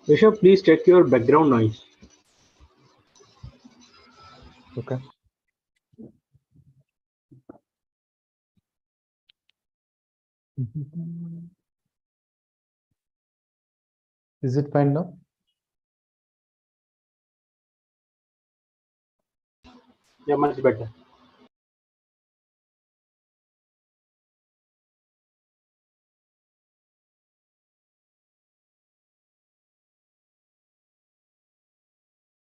Rishabh, please check your background noise. Okay. Is it fine now? Yeah, much better.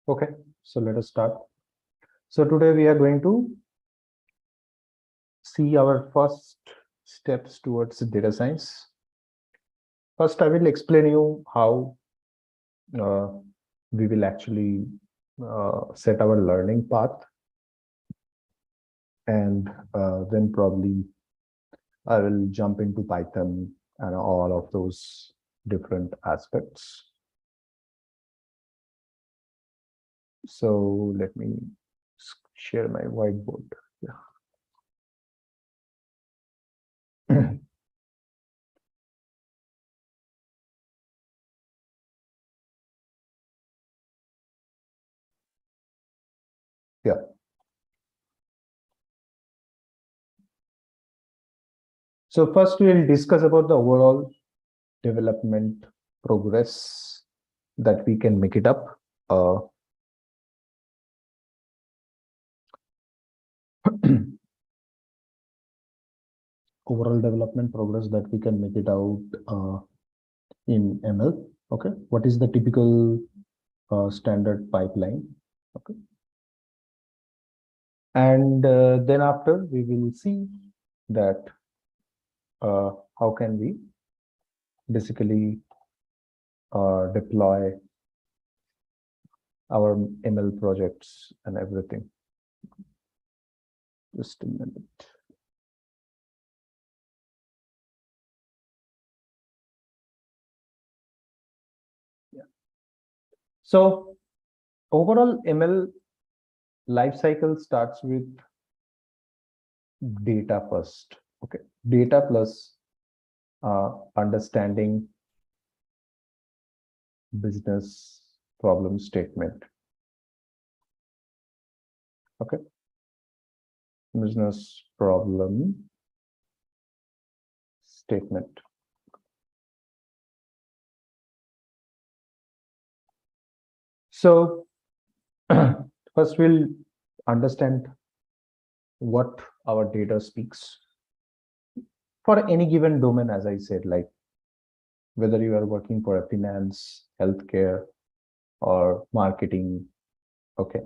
Okay, so let us start. So today we are going to see our first steps towards data science. First, I will explain you how we will actually set our learning path, and then probably I will jump into Python and all of those different aspects. So let me share my whiteboard. Yeah. Yeah. So first we will discuss about the overall development progress that we can make it up. Overall development progress that we can make it out in ML. Okay, what is the typical standard pipeline? Okay, and then after we will see that how can we basically deploy our ML projects and everything. Just a minute. Yeah. So overall ML lifecycle starts with data first. Okay, data plus understanding business problem statement. Okay, business problem statement. So first we'll understand what our data speaks for any given domain. As I said, like whether you are working for a finance, healthcare, or marketing, okay,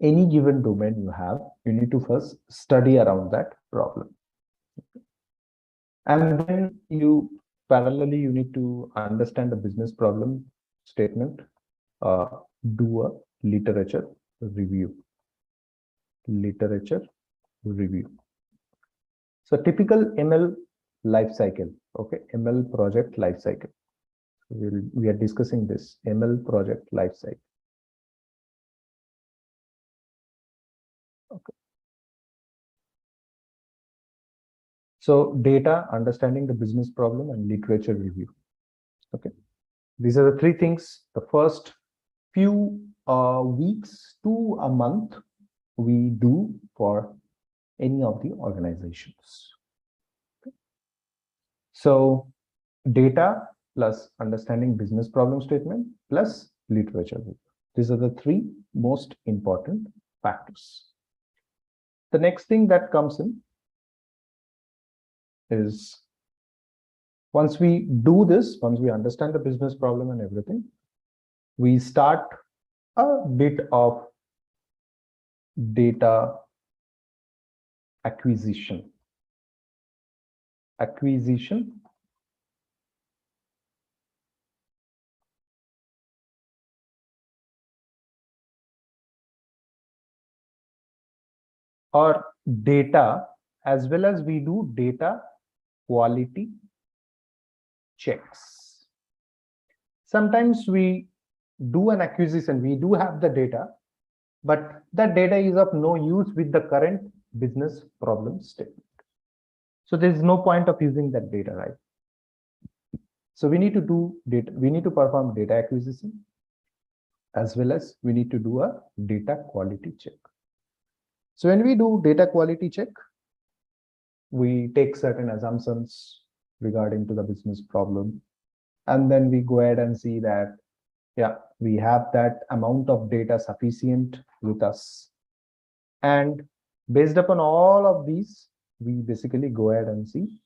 any given domain you have, you need to first study around that problem, and then you parallelly you need to understand the business problem statement, do a literature review. So typical ML life cycle. Okay, ML project life cycle. We are discussing this ML project life cycle. Okay. So data, understanding the business problem, and literature review. Okay, these are the three things. The first few weeks to a month we do for any of the organizations. Okay. So data plus understanding business problem statement plus literature review. These are the three most important factors. The next thing that comes in is once we do this, once we understand the business problem and everything, we start a bit of data acquisition. Or data, as well as we do data quality checks. Sometimes we do an acquisition, we do have the data, but that data is of no use with the current business problem statement. So there is no point of using that data, right? So we need to do data, we need to perform data acquisition, as well as we need to do a data quality check. So when we do data quality check, we take certain assumptions regarding to the business problem, and then we go ahead and see that, yeah, we have that amount of data sufficient with us. And based upon all of these, we basically go ahead and see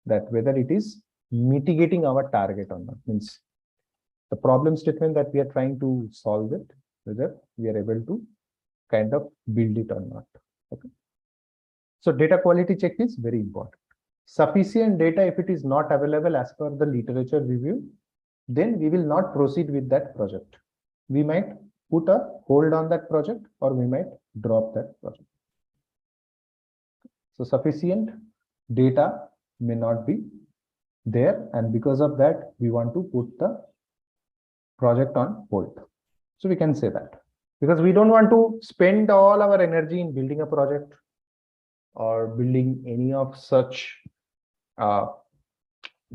that whether it is mitigating our target or not. Means the problem statement that we are trying to solve it, whether we are able to kind of build it or not. Okay. So data quality check is very important. Sufficient data, if it is not available as per the literature review, then we will not proceed with that project. We might put a hold on that project, or we might drop that project. So sufficient data may not be there, and because of that, we want to put the project on hold. So we can say that, because we don't want to spend all our energy in building a project or building any of such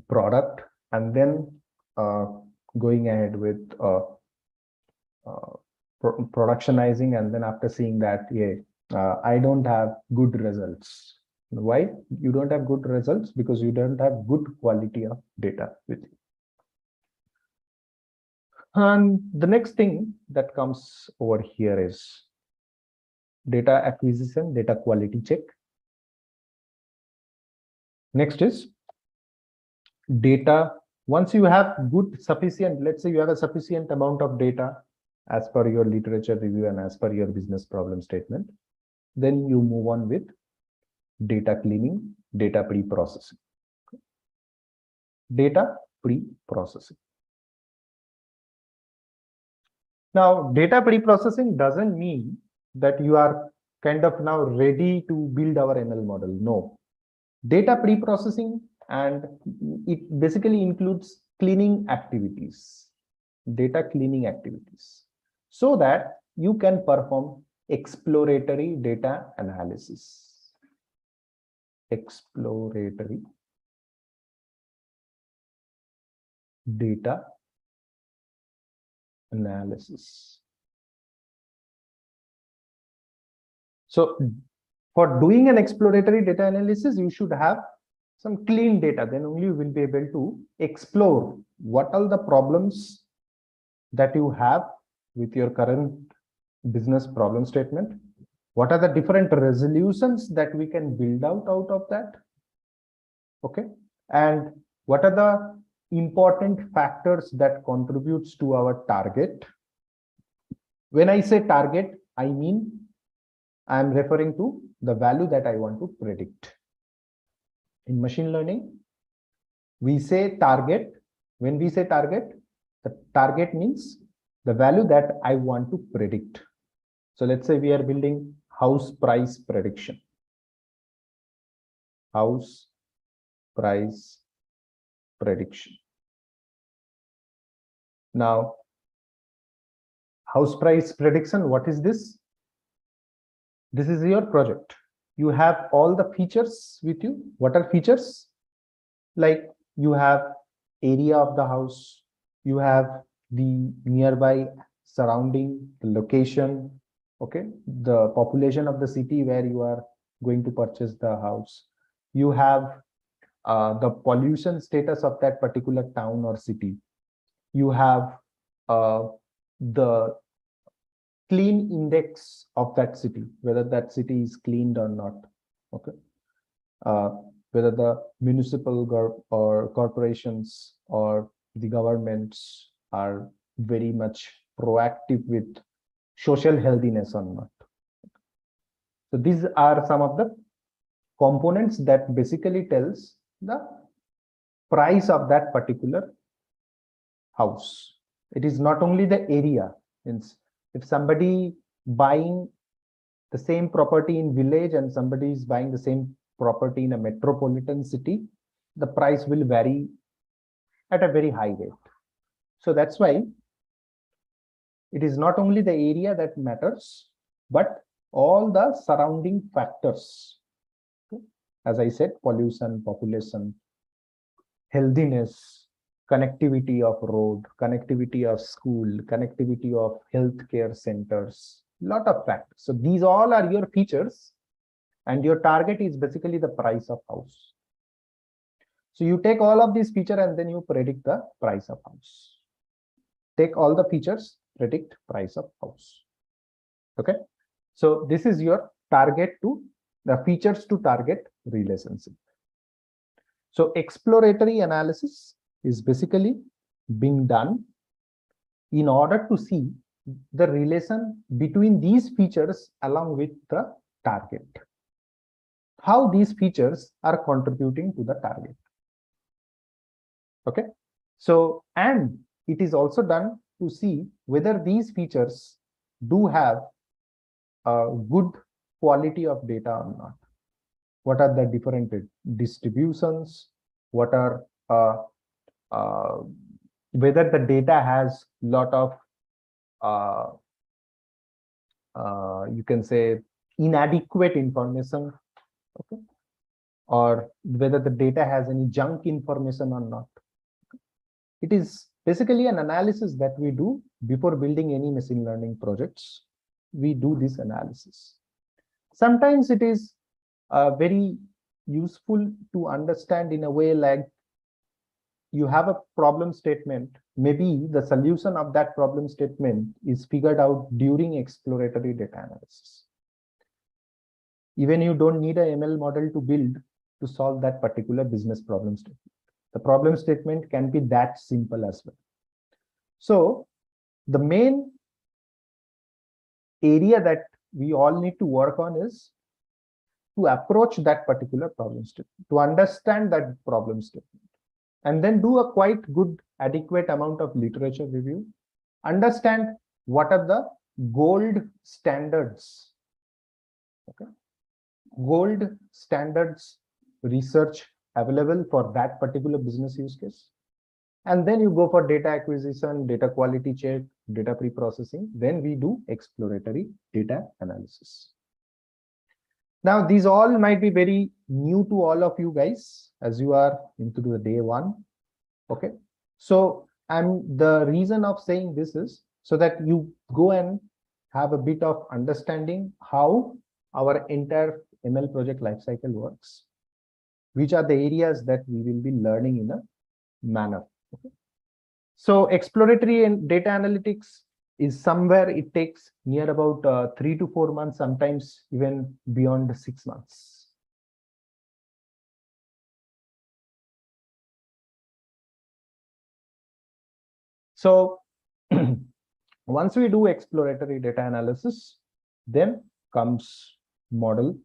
product, and then going ahead with productionizing, and then after seeing that, I don't have good results. Why you don't have good results? Because you don't have good quality of data with you. And the next thing that comes over here is data acquisition, data quality check. Next is data. Once you have good sufficient, let's say you have a sufficient amount of data as per your literature review and as per your business problem statement, then you move on with data cleaning, data pre-processing. Data pre-processing. Now, data pre-processing doesn't mean that you are kind of now ready to build our ML model. No. Data pre-processing, and it basically includes cleaning activities, data cleaning activities, so that you can perform exploratory data analysis. Exploratory data analysis. So for doing an exploratory data analysis, you should have some clean data. Then only you will be able to explore what are the problems that you have with your current business problem statement. What are the different resolutions that we can build out of that? Okay. And what are the important factors that contributes to our target? When I say target, I mean I am referring to the value that I want to predict. In machine learning, we say target. When we say target, the target means the value that I want to predict. So let's say we are building house price prediction. House price prediction. Now, house price prediction, what is this? This is your project. You have all the features with you. What are features? Like you have area of the house, you have the nearby surrounding, the location, okay, the population of the city where you are going to purchase the house. You have the pollution status of that particular town or city. You have the clean index of that city, whether that city is cleaned or not. Okay. Whether the municipal or corporations or the governments are very much proactive with social healthiness or not. So these are some of the components that basically tells the price of that particular house. It is not only the area. Means if somebody buying the same property in village and somebody is buying the same property in a metropolitan city, the price will vary at a very high rate. So that's why it is not only the area that matters, but all the surrounding factors. Okay? As I said, pollution, population, healthiness, connectivity of road, connectivity of school, connectivity of healthcare centers, lot of factors. So these all are your features, and your target is basically the price of house. So you take all of these features and then you predict the price of house. Take all the features, predict price of house. Okay. So this is your target to the features to target relationship. So exploratory analysis is basically being done in order to see the relation between these features along with the target. How these features are contributing to the target. Okay. So, and it is also done to see whether these features do have a good quality of data or not. What are the different distributions? What are whether the data has lot of you can say inadequate information, okay, or whether the data has any junk information or not. It is basically an analysis that we do before building any machine learning projects. We do this analysis. Sometimes it is very useful to understand in a way like you have a problem statement. Maybe the solution of that problem statement is figured out during exploratory data analysis. Even you don't need a ML model to build to solve that particular business problem statement. The problem statement can be that simple as well. So the main area that we all need to work on is to approach that particular problem statement, to understand that problem statement, and then do a quite good, adequate amount of literature review, understand what are the gold standards, okay, gold standards research available for that particular business use case. And then you go for data acquisition, data quality check, data pre-processing. Then we do exploratory data analysis. Now, these all might be very new to all of you guys as you are into the day one. Okay. So, the reason of saying this is so that you go and have a bit of understanding how our entire ML project lifecycle works, which are the areas that we will be learning in a manner. Okay. So exploratory and data analytics is somewhere it takes near about 3 to 4 months, sometimes even beyond 6 months. So once we do exploratory data analysis, then comes model.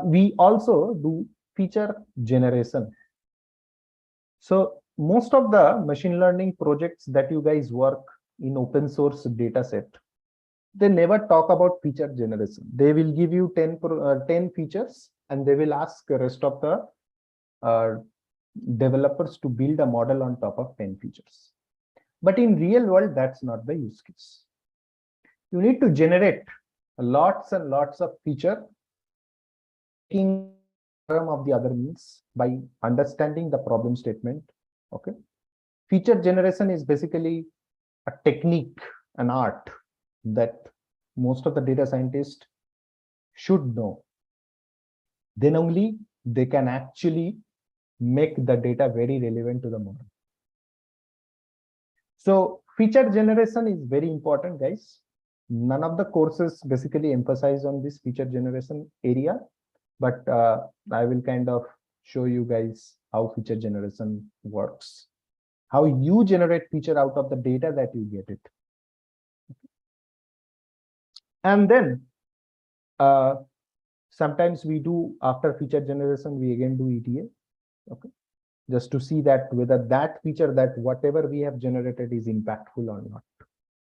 We also do feature generation. So most of the machine learning projects that you guys work in open source data set, they never talk about feature generation. They will give you 10 features and they will ask the rest of the developers to build a model on top of 10 features. But in real world, that's not the use case. You need to generate lots and lots of feature, taking term of the other means by understanding the problem statement. Okay. Feature generation is basically a technique, an art that most of the data scientists should know. Then only they can actually make the data very relevant to the model. So feature generation is very important, guys. None of the courses basically emphasize on this feature generation area, but I will kind of show you guys how feature generation works, how you generate feature out of the data that you get it. And then sometimes we do, after feature generation, we again do ETA, okay, just to see that whether that feature, that whatever we have generated is impactful or not.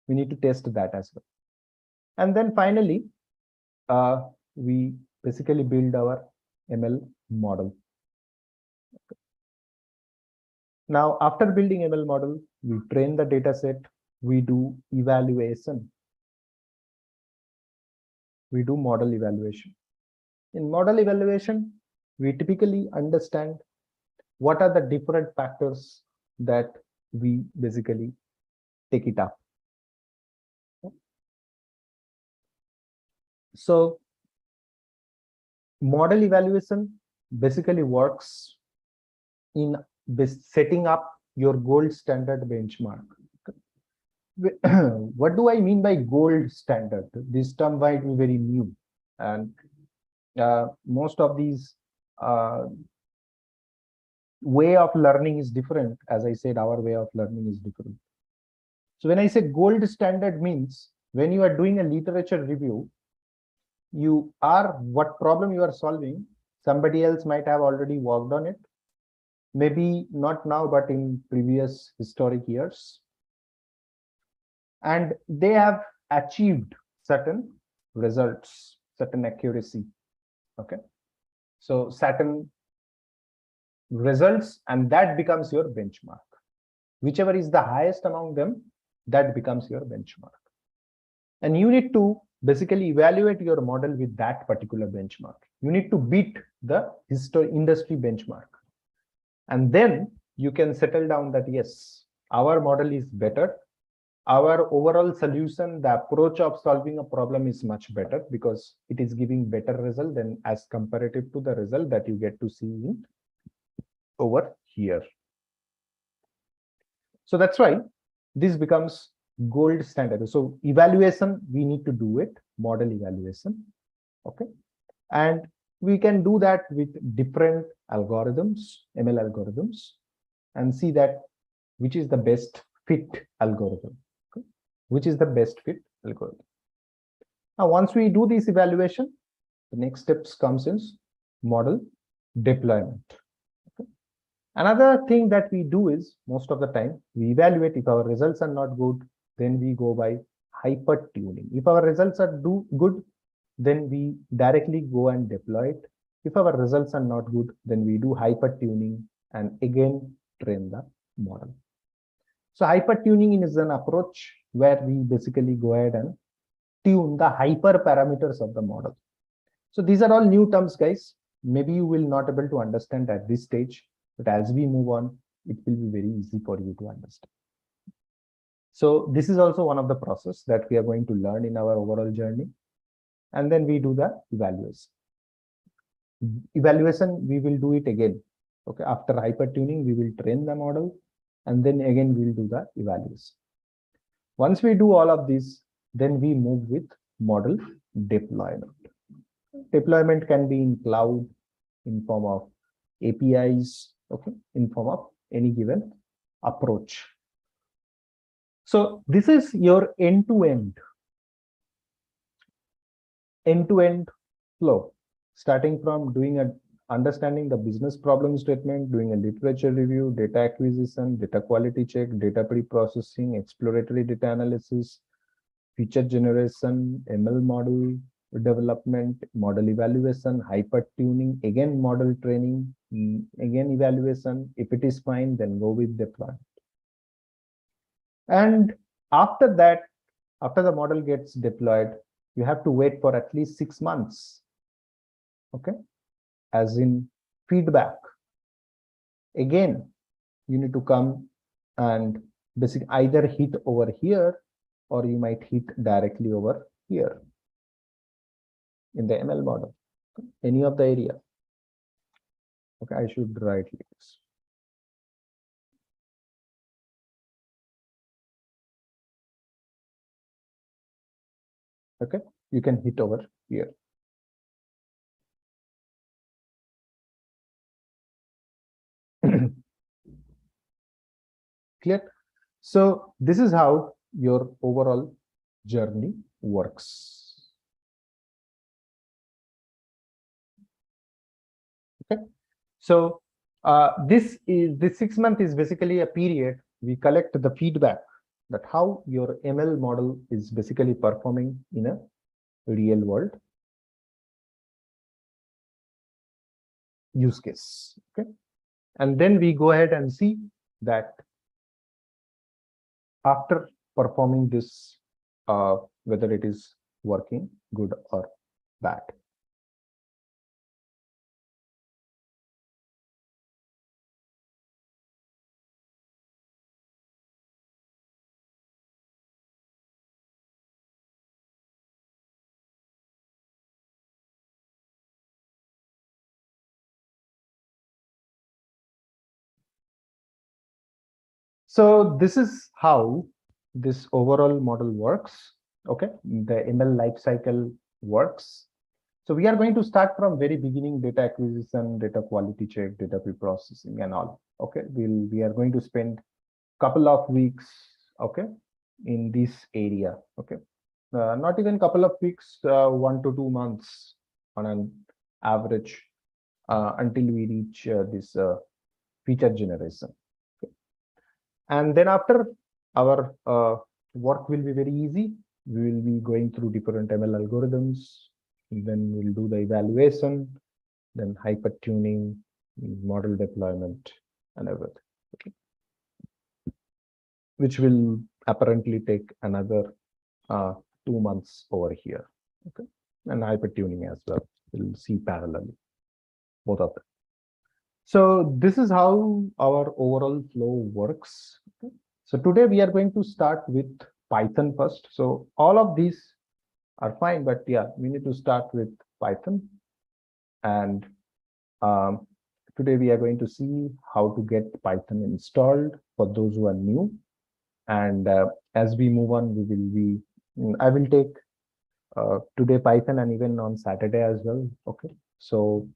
We need to test that as well. And then finally, we basically build our ML model. Okay. Now, after building ML model, we train the data set, we do evaluation. we do model evaluation. In model evaluation, we typically understand what are the different factors that we basically take it up. So model evaluation basically works in setting up your gold standard benchmark. What do I mean by gold standard? This term might be very new, and most of these way of learning is different. As I said, our way of learning is different. So when I say gold standard means when you are doing a literature review, what problem you are solving, somebody else might have already worked on it. Maybe not now, but in previous historic years. And they have achieved certain results, certain accuracy. Okay. So certain results, and that becomes your benchmark. Whichever is the highest among them, that becomes your benchmark. And you need to basically evaluate your model with that particular benchmark. You need to beat the industry benchmark. And then you can settle down that, yes, our model is better. Our overall solution, the approach of solving a problem is much better because it is giving better result than as comparative to the result that you get to see in over here. So that's why this becomes gold standard. So evaluation, we need to do it, model evaluation. Okay. And we can do that with different algorithms, ML algorithms, and see that which is the best fit algorithm. Okay. Which is the best fit algorithm. Now, once we do this evaluation, the next steps comes in model deployment. Okay. Another thing that we do is most of the time we evaluate. If our results are not good, then we go by hyper tuning. If our results are good, then we directly go and deploy it. If our results are not good, then we do hyper tuning and again train the model. So hyper tuning is an approach where we basically go ahead and tune the hyper parameters of the model. So these are all new terms, guys. Maybe you will not be able to understand at this stage, but as we move on, it will be very easy for you to understand. So this is also one of the process that we are going to learn in our overall journey. And then we do the evaluation. Evaluation, we will do it again. Okay, after hyper tuning, we will train the model, and then again we'll do the evaluation. Once we do all of this, then we move with model deployment. Deployment can be in cloud, in form of APIs, okay, in form of any given approach. So this is your end-to-end flow, starting from understanding the business problem statement, doing a literature review, data acquisition, data quality check, data pre-processing, exploratory data analysis, feature generation, ML model development, model evaluation, hyper tuning, again model training, again evaluation. If it is fine, then go with deployment. And after that, after the model gets deployed, you have to wait for at least 6 months. Okay, as in feedback. Again, you need to come and basically either hit over here or you might hit directly over here in the ML model, any of the area. Okay, I should write this. Okay, you can hit over here. Clear? So this is how your overall journey works. Okay, so this 6 months is basically a period we collect the feedback that how your ML model is basically performing in a real world use case. Okay, and then we go ahead and see that after performing this, whether it is working good or that. So this is how this overall model works. Okay, the ML lifecycle works. So we are going to start from very beginning: data acquisition, data quality check, data pre-processing, and all. Okay, we are going to spend couple of weeks, okay, in this area. Okay, not even couple of weeks, 1 to 2 months on an average, until we reach this feature generation. Okay. And then after, our work will be very easy. We will be going through different ML algorithms, then we'll do the evaluation, then hyper tuning, model deployment, and everything. Okay. Which will apparently take another 2 months over here. Okay, and hyper tuning as well. We'll see parallelly both of them. So this is how our overall flow works. Okay. So today we are going to start with Python first. So all of these are fine, but yeah, we need to start with Python. And today we are going to see how to get Python installed for those who are new. And as we move on, I will take today Python and even on Saturday as well. Okay, so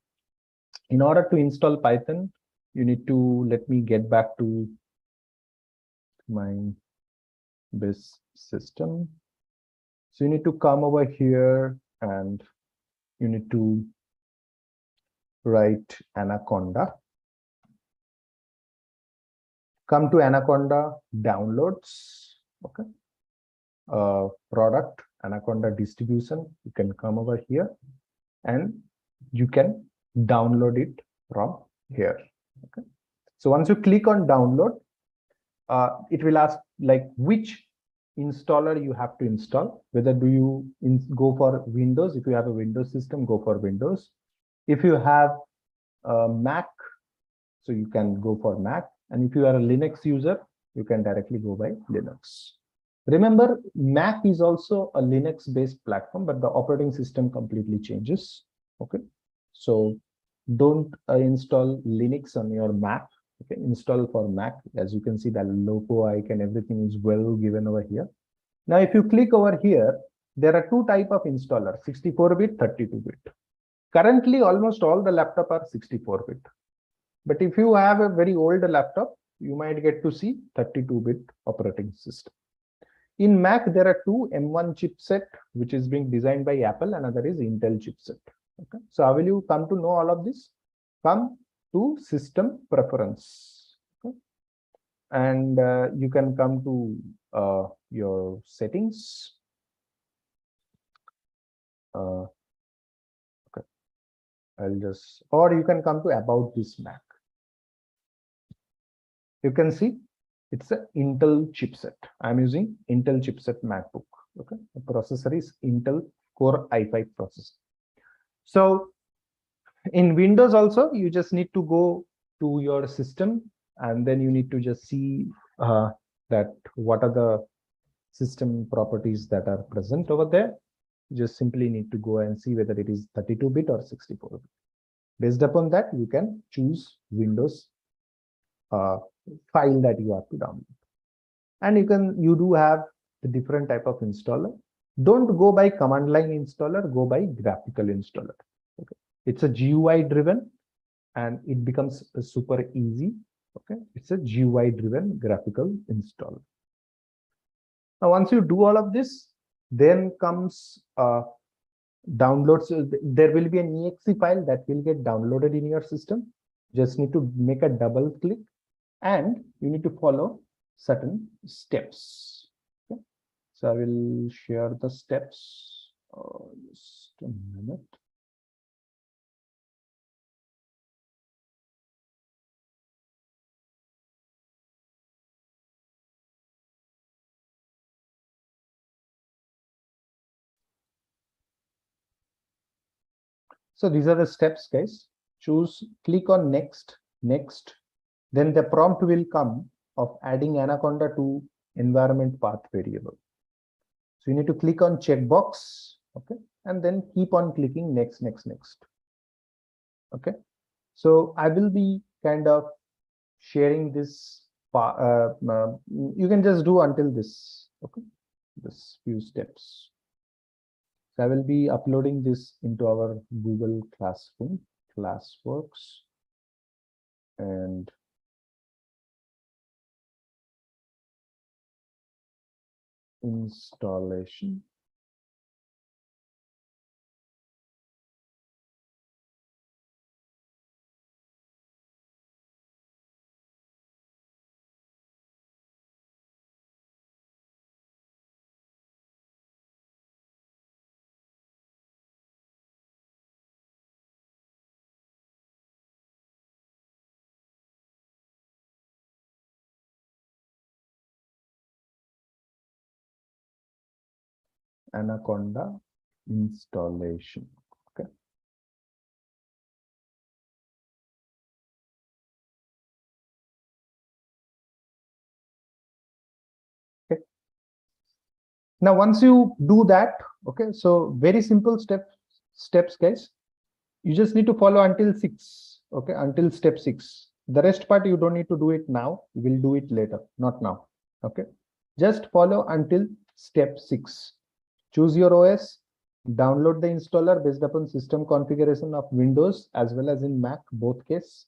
in order to install Python, you need to, let me get back to my this system. So you need to come over here and you need to write Anaconda. Come to Anaconda downloads. Okay, product Anaconda distribution. You can come over here and you can download it from here. Okay, so once you click on download, it will ask like which installer you have to install. Whether do you go for Windows? If you have a Windows system, go for Windows. If you have a Mac, so you can go for Mac. And if you are a Linux user, you can directly go by Linux. Remember, Mac is also a Linux-based platform, but the operating system completely changes. Okay, so don't install Linux on your Mac. Okay, install for Mac. As you can see, the logo icon, everything is well given over here. Now, if you click over here, there are two types of installer: 64-bit, 32-bit. Currently, almost all the laptop are 64-bit. But if you have a very old laptop, you might get to see 32-bit operating system. In Mac, there are two: M1 chipset, which is being designed by Apple, another is Intel chipset. Okay, so how will you come to know all of this? Come to system preference. Okay. And you can come to your settings. Okay, I'll just, or you can come to about this Mac. You can see it's an Intel chipset. I'm using Intel chipset MacBook. Okay, the processor is Intel Core i5 processor. So in Windows also, you just need to go to your system and then you need to just see that what are the system properties that are present over there. You just simply need to go and see whether it is 32-bit or 64-bit. Based upon that, you can choose Windows file that you have to download. And you do have the different type of installer. Don't go by command line installer, go by graphical installer. Okay, it's a GUI driven and it becomes super easy. Okay, it's a GUI driven graphical installer. Now, once you do all of this, then comes downloads. There will be an exe file that will get downloaded in your system. Just need to make a double click and you need to follow certain steps. Okay. So I will share the steps. Just a minute. So these are the steps, guys. Click on next, next. Then the prompt will come of adding Anaconda to environment path variable. So you need to click on checkbox, okay, and then keep on clicking next, next, next. Okay. So I will be kind of sharing this. You can just do until this, okay, this few steps. So I will be uploading this into our Google Classroom, Classworks, and installation. Anaconda installation. Okay. Okay. Now, once you do that, okay, so very simple steps, guys. You just need to follow until 6. Okay, until step 6. The rest part you don't need to do it now. You will do it later, not now. Okay, just follow until step 6. Choose your OS, download the installer based upon system configuration of Windows as well as in Mac, both case,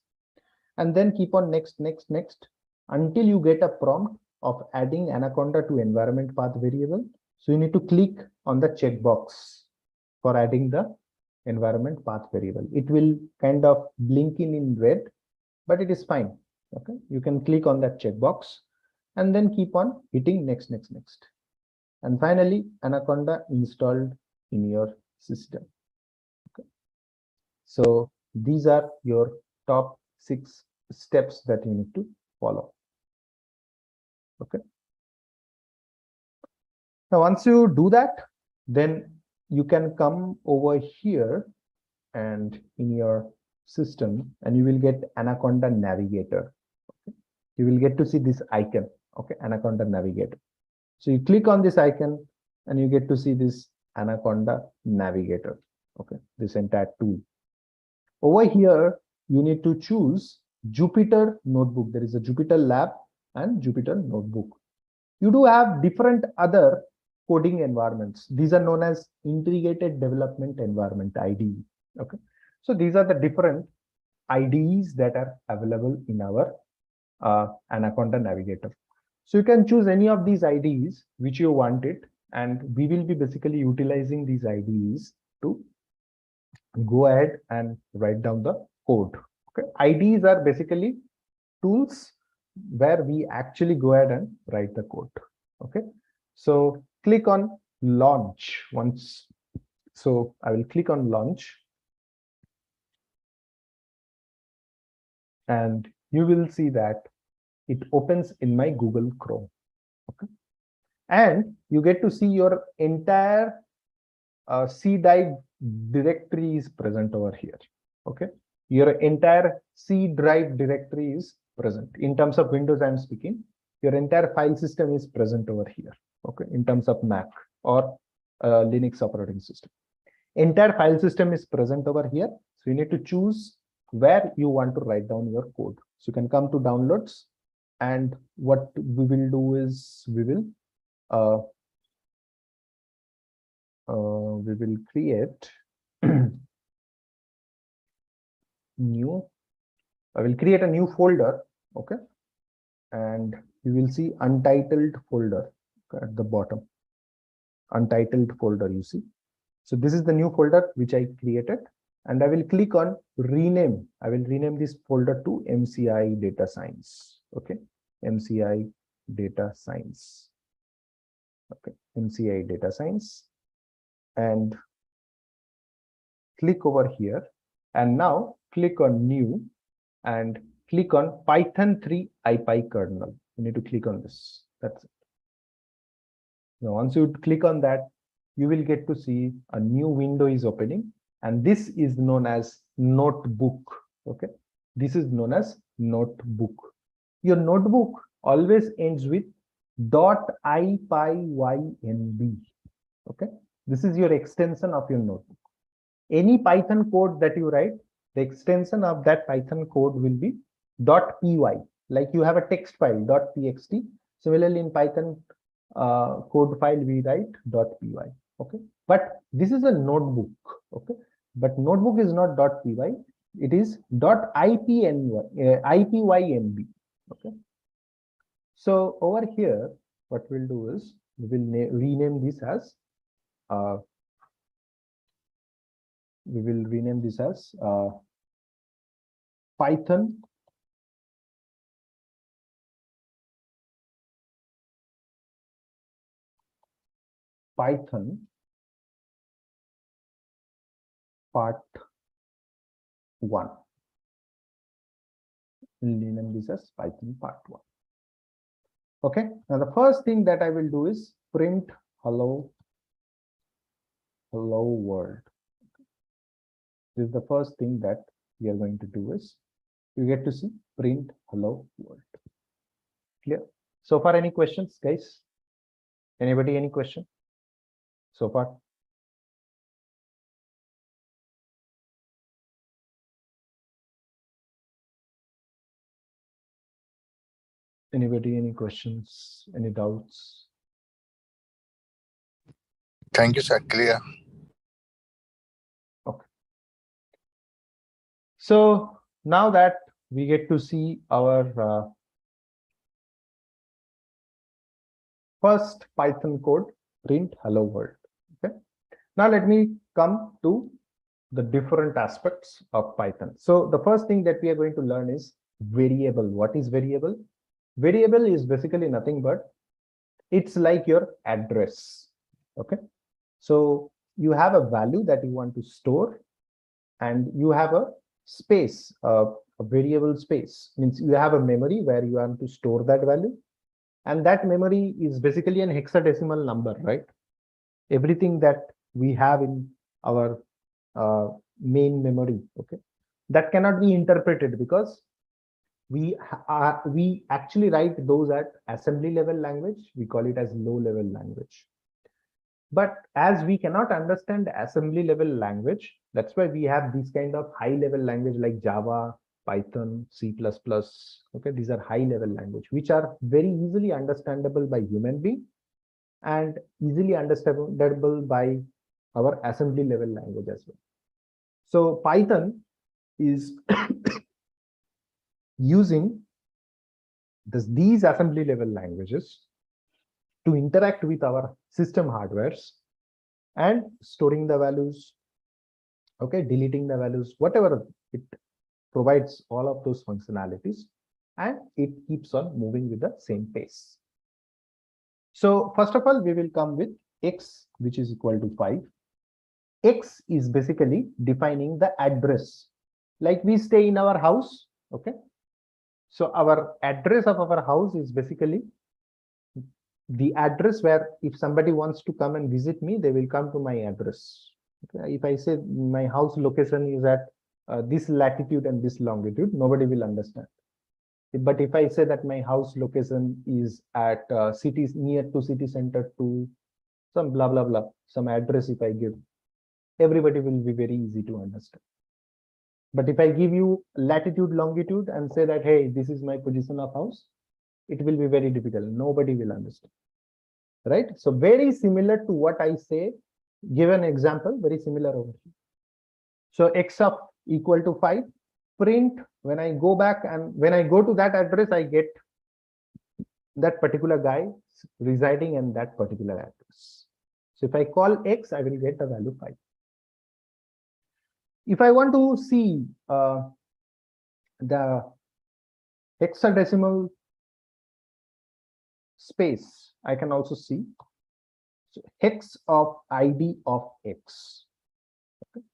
and then keep on next, next, next until you get a prompt of adding Anaconda to environment path variable. So you need to click on the checkbox for adding the environment path variable. It will kind of blink in red, but it is fine. Okay, you can click on that checkbox and then keep on hitting next, next, next. And finally, Anaconda installed in your system. Okay. So these are your top 6 steps that you need to follow. Okay. Now, once you do that, then you can come over here and in your system, and you will get Anaconda Navigator. Okay. You will get to see this icon. Okay, Anaconda Navigator. So you click on this icon and you get to see this Anaconda Navigator. Okay, this entire tool. Over here, you need to choose Jupyter Notebook. There is a Jupyter Lab and Jupyter Notebook. You do have different other coding environments. These are known as Integrated Development Environment, IDE. Okay, so these are the different IDEs that are available in our Anaconda Navigator. So you can choose any of these IDEs which you want it, and we will be basically utilizing these IDEs to go ahead and write down the code. Okay, IDEs are basically tools where we actually go ahead and write the code. Okay, so click on launch once. So I will click on launch, and you will see that it opens in my Google Chrome. Okay, and you get to see your entire C drive directory is present over here. Okay, your entire C drive directory is present. In terms of Windows, I'm speaking. Your entire file system is present over here. Okay, in terms of Mac or Linux operating system, entire file system is present over here. So you need to choose where you want to write down your code. So you can come to downloads, and what we will do is we will create new. I will create a new folder. Okay, and you will see Untitled folder at the bottom. Untitled folder, you see. So this is the new folder which I created, and I will click on rename. I will rename this folder to MCI Data Science. Okay, MCI Data Science. Okay, MCI Data Science, and click over here, and now click on new and click on Python 3 IPy kernel. You need to click on this. That's it. Now, once you click on that, you will get to see a new window is opening, and this is known as notebook. Okay, this is known as notebook. Your notebook always ends with .ipynb. Okay, this is your extension of your notebook. Any Python code that you write, the extension of that Python code will be .py. Like you have a text file .txt. Similarly, in Python code file we write .py. Okay, but this is a notebook. Okay, but notebook is not .py. It is .ipynb. Okay, so over here, what we'll do is we will rename this as Python part 1. We'll rename this as Python part 1. Okay, now the first thing that I will do is print hello world. This is the first thing that we are going to do is you get to see print hello world. Clear? So far, any questions, guys? Anybody, any question so far? Anybody, any questions, any doubts? Thank you, sir. Clear. Okay. So now that we get to see our first Python code, print hello world. Okay. Now let me come to the different aspects of Python. So the first thing that we are going to learn is variable. What is variable? Variable is basically nothing but it's like your address. Okay, so you have a value that you want to store, and you have a space, a variable space means you have a memory where you want to store that value, and that memory is basically an hexadecimal number, right? Everything that we have in our main memory, okay, that cannot be interpreted because we actually write those at assembly level language. We call it as low level language. But as we cannot understand assembly level language, that's why we have this kind of high level language like Java, Python, C++. Okay, these are high level language which are very easily understandable by human being and easily understandable by our assembly level language as well. So Python is using these assembly level languages to interact with our system hardwares and storing the values, okay, deleting the values, whatever. It provides all of those functionalities and it keeps on moving with the same pace. So first of all, we will come with x, which is equal to 5. X is basically defining the address. Like we stay in our house, okay? So our address of our house is basically the address where if somebody wants to come and visit me, they will come to my address. Okay? If I say my house location is at this latitude and this longitude, nobody will understand. But if I say that my house location is at cities near to city center to some blah, blah, blah, some address if I give, everybody will be very easy to understand. But if I give you latitude, longitude and say that, hey, this is my position of house, it will be very difficult. Nobody will understand, right? So very similar to what I say, give an example, very similar over here. So x of equal to 5, print, when I go back and when I go to that address, I get that particular guy residing in that particular address. So if I call x, I will get the value 5. If I want to see the hexadecimal space, I can also see so hex of ID of x. Okay.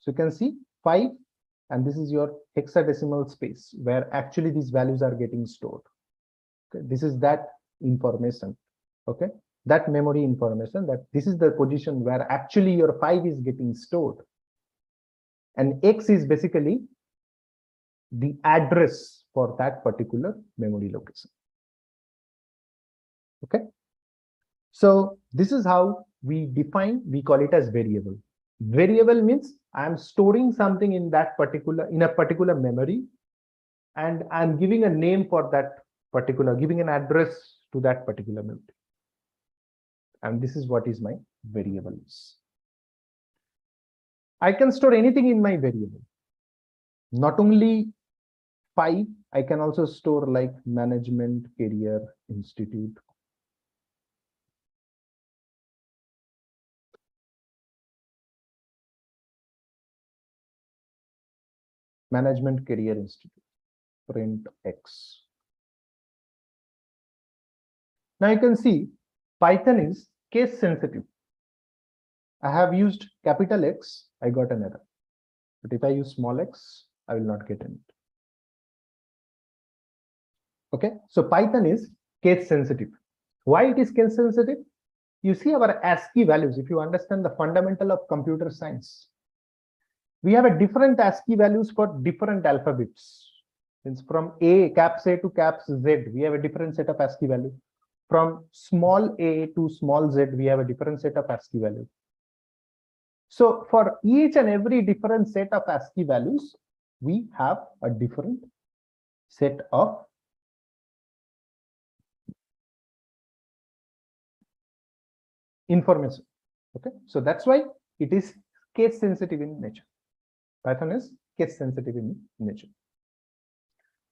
So you can see 5, and this is your hexadecimal space where actually these values are getting stored. Okay. This is that information. Okay, that memory information, that this is the position where actually your 5 is getting stored. and X is basically the address for that particular memory location. Okay. So this is how we define, we call it as variable. Variable means I am storing something in that particular, in a particular memory, and I'm giving a name for that particular, giving an address to that particular memory. And this is what is my variables. I can store anything in my variable. Not only 5, I can also store like management, career, institute. Management, career, institute, print X. Now you can see Python is case sensitive. I have used capital X, I got an error. But if I use small x, I will not get any. Okay, so Python is case sensitive. Why it is case sensitive? You see our ASCII values. If you understand the fundamental of computer science, we have a different ASCII values for different alphabets. Means from caps A to caps Z, we have a different set of ASCII value. From small a to small z, we have a different set of ASCII value. So for each and every different set of ASCII values, we have a different set of information. Okay, so that's why it is case sensitive in nature. Python is case sensitive in nature.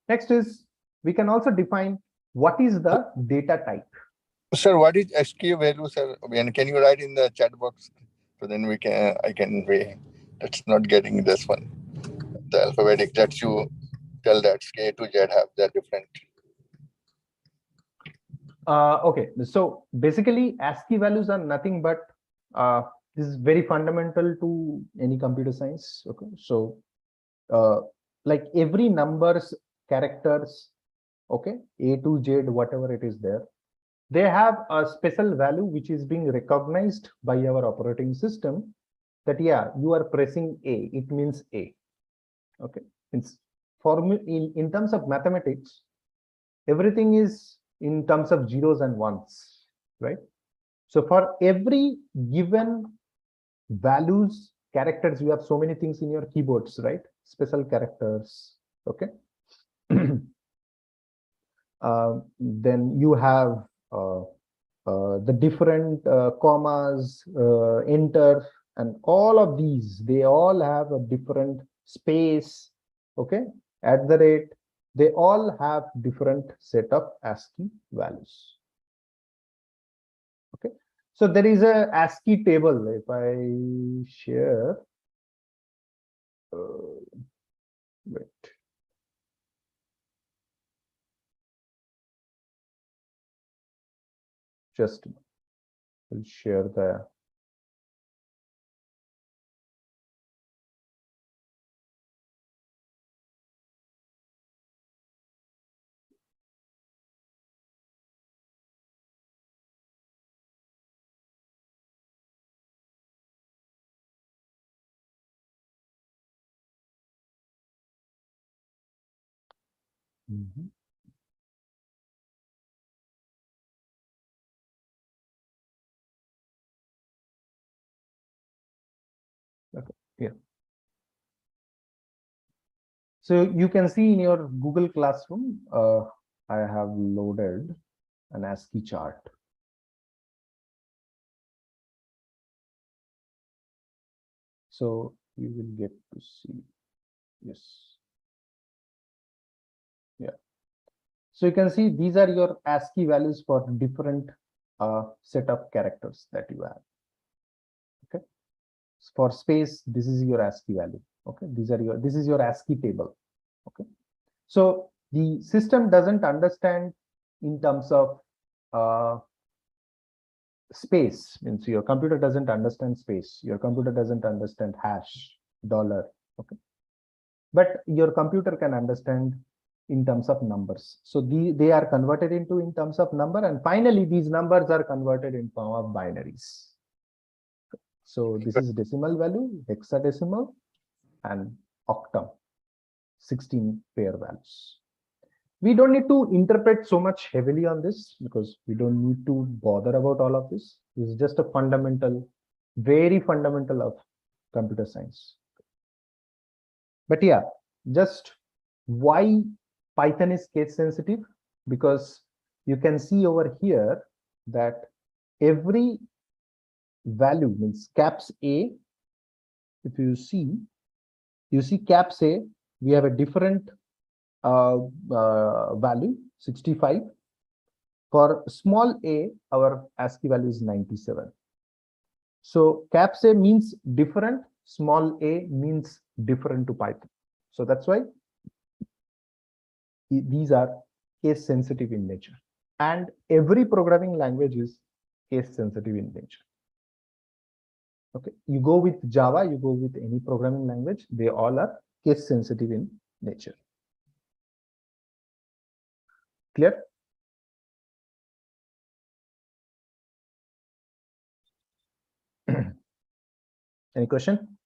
Next is, we can also define what is the data type. Sir, what is Ascii Values, sir? And can you write in the chat box so then I can weigh. That's not getting this one. The alphabetic that you tell that A to Z have, they're different. Okay, so basically ASCII values are nothing but this is very fundamental to any computer science. Okay, so like every numbers, characters, okay, A to Z, whatever it is there, they have a special value which is being recognized by our operating system that, yeah, you are pressing A, it means A. Okay, it's in terms of mathematics, everything is in terms of zeros and ones, right? So for every given values, characters, you have so many things in your keyboards, right? Special characters, okay? Then you have the different commas, enter, and all of these, they all have a different space, okay? At the rate, they all have different set of ASCII values. Okay, so there is a ASCII table. If I share, wait. Just I'll share the okay, yeah. So you can see in your Google Classroom, I have loaded an ASCII chart. So you will get to see, yes. Yeah. So you can see these are your ASCII values for different set of characters that you have. Okay. For space, this is your ASCII value. Okay. This is your ASCII table. Okay. So the system doesn't understand in terms of space, means your computer doesn't understand space, your computer doesn't understand hash, dollar, okay, but your computer can understand in terms of numbers. So they are converted into in terms of number, and finally these numbers are converted in form of binaries. So this is decimal value, hexadecimal, and octum, 16 pair values. We don't need to interpret so much heavily on this because we don't need to bother about all of this. This is just a fundamental, very fundamental of computer science. But yeah, just why Python is case sensitive? Because you can see over here that every value means caps A. If you see caps A, we have a different value 65. For small a, our ASCII value is 97. So caps A means different, small a means different to Python. So that's why these are case sensitive in nature. And every programming language is case sensitive in nature. Okay, you go with Java, you go with any programming language, they all are case sensitive in nature. Clear? Any question?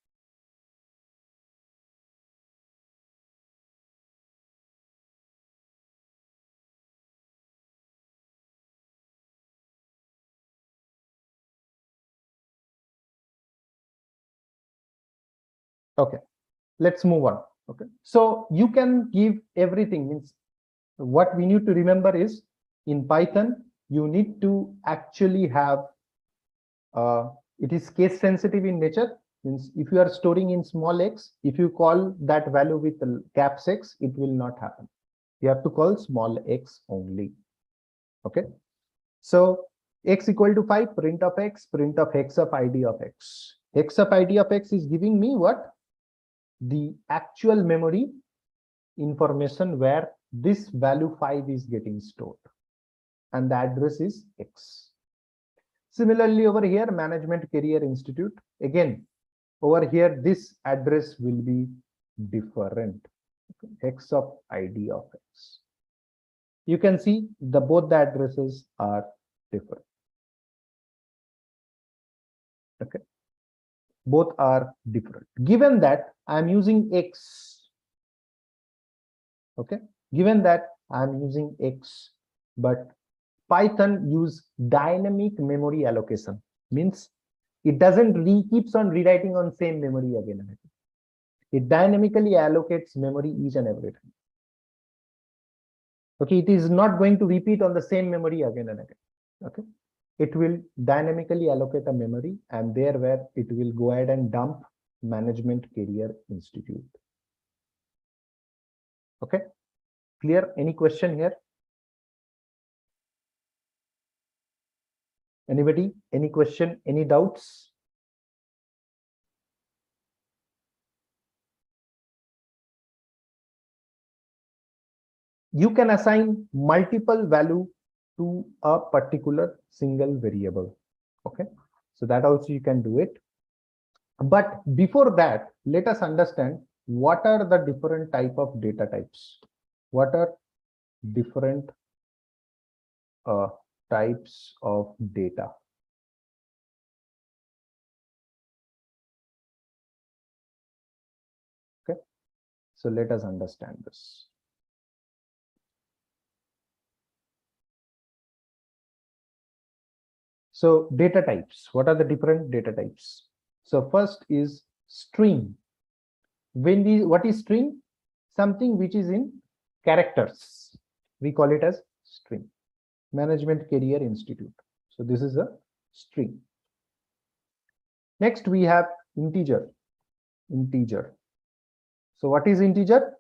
Okay, let's move on. Okay, so you can give everything. Means what we need to remember is in Python, you need to actually have it is case sensitive in nature. Means if you are storing in small x, if you call that value with caps x, it will not happen. You have to call small x only. Okay, so x equal to 5, print of x of id of x. X of id of x is giving me what? The actual memory information where this value 5 is getting stored, and the address is x. Similarly, over here, Management Career Institute, again, over here, this address will be different. X of id of x. You can see both the addresses are different. Okay, both are different. Given that I'm using x, okay, given that I'm using x, but Python use dynamic memory allocation, means it doesn't keeps on rewriting on same memory again and again. It dynamically allocates memory each and every time. Okay, it is not going to repeat on the same memory again and again. Okay, it will dynamically allocate a memory, and there where it will go ahead and dump Management Career Institute. Okay, clear? Any question here? Anybody? Any question? Any doubts? You can assign multiple value to a particular single variable. Okay, so that also you can do it. But before that, let us understand what are the different type of data types. What are different types of data? Okay, so let us understand this. So data types, what are the different data types? So first is string. What is string? Something which is in characters. We call it as string. Management Career Institute. So this is a string. Next we have integer. Integer. So what is integer?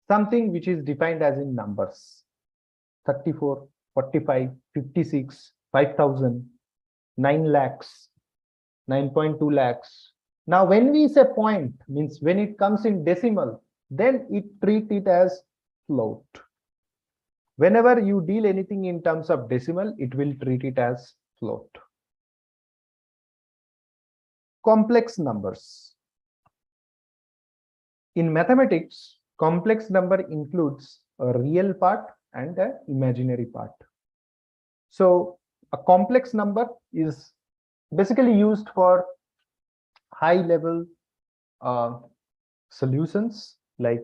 Something which is defined as in numbers. 34, 45, 56, 5,000, 9 lakhs, 9.2 lakhs. Now, when we say point, means when it comes in decimal, then it treat it as float. Whenever you deal anything in terms of decimal, it will treat it as float. Complex numbers. In mathematics, complex number includes a real part and an imaginary part. So a complex number is basically used for high level solutions, like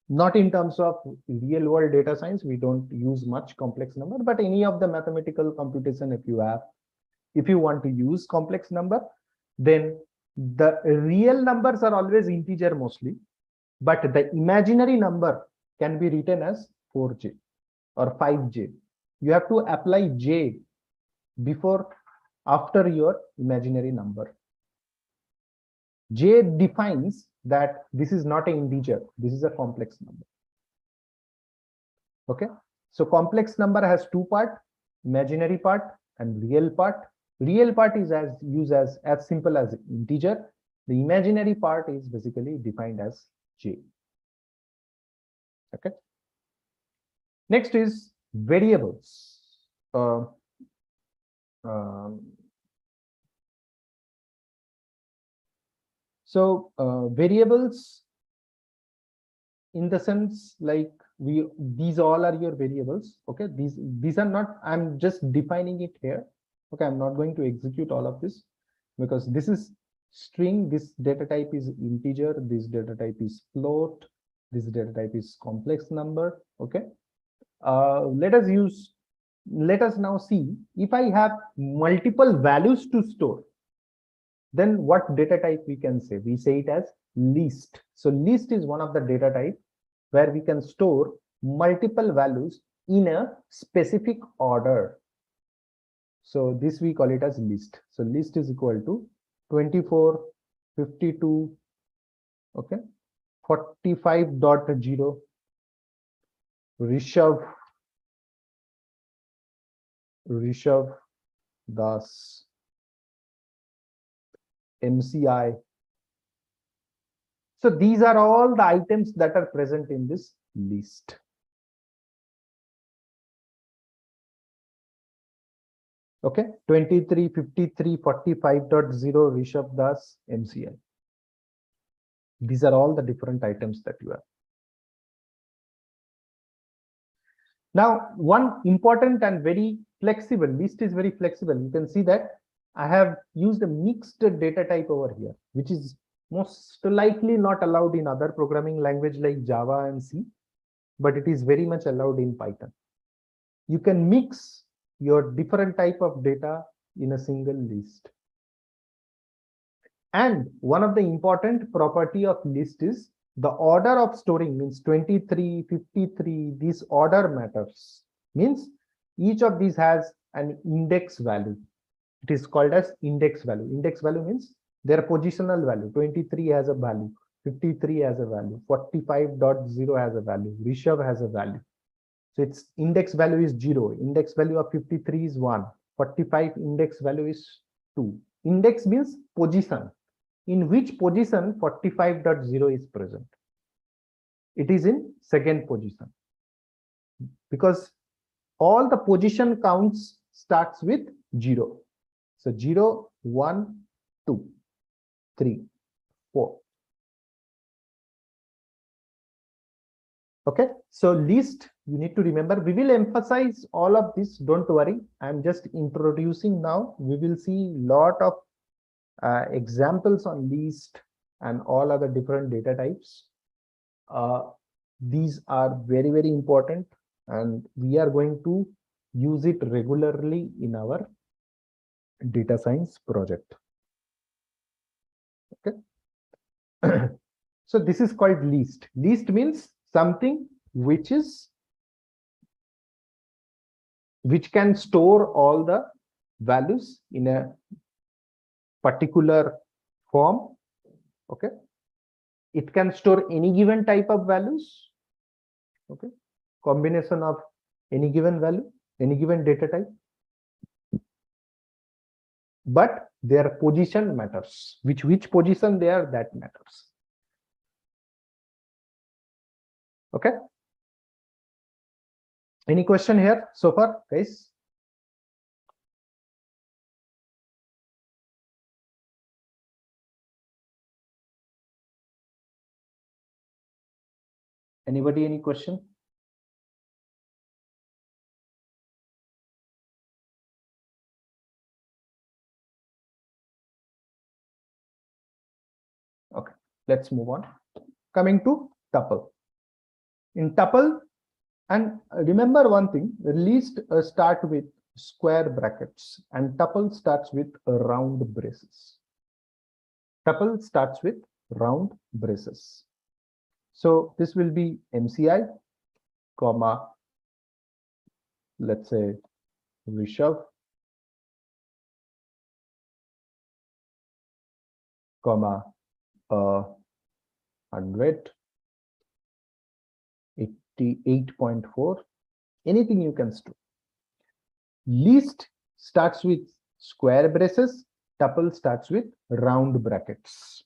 not in terms of real world data science, we don't use much complex number, but any of the mathematical computation, if you want to use complex number, then the real numbers are always integer mostly, but the imaginary number can be written as 4j or 5j. You have to apply j after your imaginary number. J defines that this is not an integer, this is a complex number. Okay, so complex number has two parts, imaginary part and real part. Real part is used as simple as integer. The imaginary part is basically defined as j. Okay. Next is variables. Variables, in the sense, like these all are your variables. Okay, these are not, I'm just defining it here. Okay, I'm not going to execute all of this because this is string, this data type is integer, this data type is float, this data type is complex number. Okay, let us now see, if I have multiple values to store, then what data type we can say? We say it as list. So list is one of the data type where we can store multiple values in a specific order. So this we call it as list. So list is equal to 24, 52, okay, 45.0, Rishabh Das, MCI. So these are all the items that are present in this list. Okay, 23, 53, 45.0, Rishabh Das, MCI. These are all the different items that you have. Now, one important and very flexible, list is very flexible. You can see that I have used a mixed data type over here, which is most likely not allowed in other programming language like Java and C, but it is very much allowed in Python. You can mix your different type of data in a single list. And one of the important property of list is the order of storing, means 23, 53, this order matters. Means each of these has an index value. It is called as index value. Index value means their positional value. 23 has a value, 53 has a value, 45.0 has a value, Rishabh has a value. So its index value is 0. Index value of 53 is 1. 45 index value is 2. Index means position. In which position 45.0 is present? It is in second position. Because all the position counts starts with 0. So 0, 1, 2, 3, 4. Okay, so list, you need to remember, we will emphasize all of this, don't worry. I'm just introducing now. We will see lot of examples on list and all other different data types. These are very, very important, and we are going to use it regularly in our data science project. Okay. So this is called list. List means something which can store all the values in a particular form. Okay, it can store any given type of values. Okay, combination of any given value, any given data type, but their position matters. Which position they are, that matters. Okay, any question here so far, guys? Anybody, any question? Okay, let's move on. Coming to tuple. In tuple, and remember one thing, list start with square brackets and tuple starts with round braces. Tuple starts with round braces. So this will be MCI, comma, let's say Rishabh, comma, 100, 88.4, anything you can store. List starts with square braces, tuple starts with round brackets.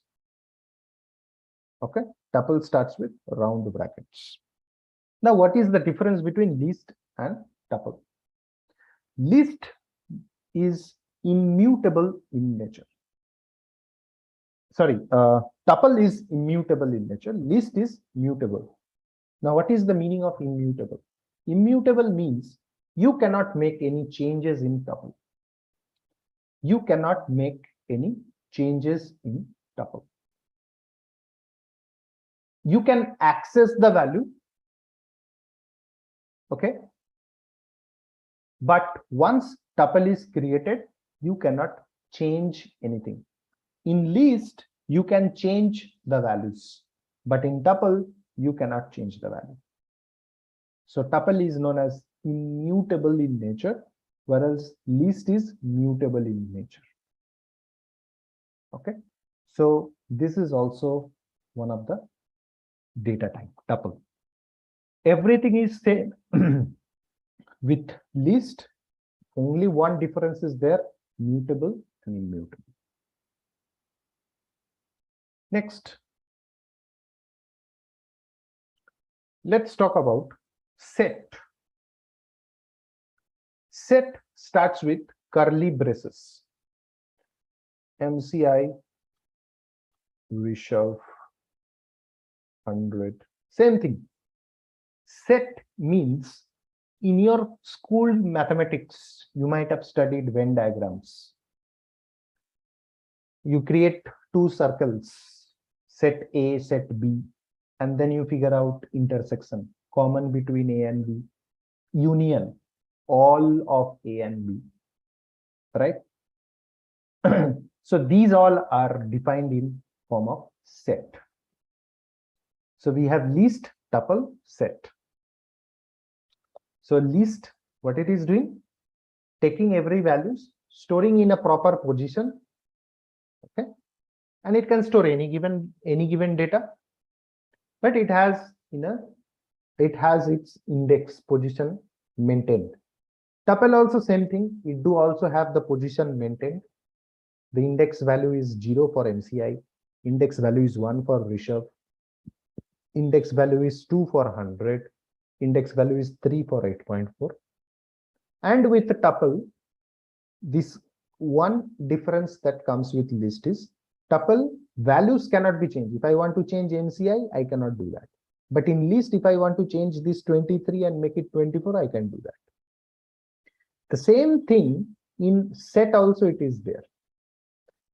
Okay, tuple starts with round brackets. Now, what is the difference between list and tuple? List is immutable in nature. Sorry, tuple is immutable in nature. List is mutable. Now, what is the meaning of immutable? Immutable means you cannot make any changes in tuple. You cannot make any changes in tuple. You can access the value, okay? But once tuple is created, you cannot change anything. In list, you can change the values, but in tuple, you cannot change the value. So tuple is known as immutable in nature, whereas list is mutable in nature. Okay, so this is also one of the data type, tuple. Everything is same. With list, only one difference is there, mutable and immutable. Next, let's talk about set. Set starts with curly braces. MCI, Rishabh, 100, same thing. Set means in your school mathematics, you might have studied Venn diagrams. You create two circles, set A, set B, and then you figure out intersection, common between A and B, union, all of A and B, right? So these all are defined in form of set. So we have list, tuple, set. So list, what it is doing, taking every values, storing in a proper position, okay, and it can store any given data, but it has its index position maintained. Tuple also same thing, it do also have the position maintained. The index value is 0 for MCI, index value is 1 for Rishabh, index value is 2 for 100, index value is 3 for 8.4. And with the tuple, this one difference that comes with list is tuple values cannot be changed. If I want to change MCI, I cannot do that. But in list, if I want to change this 23 and make it 24, I can do that. The same thing in set also it is there.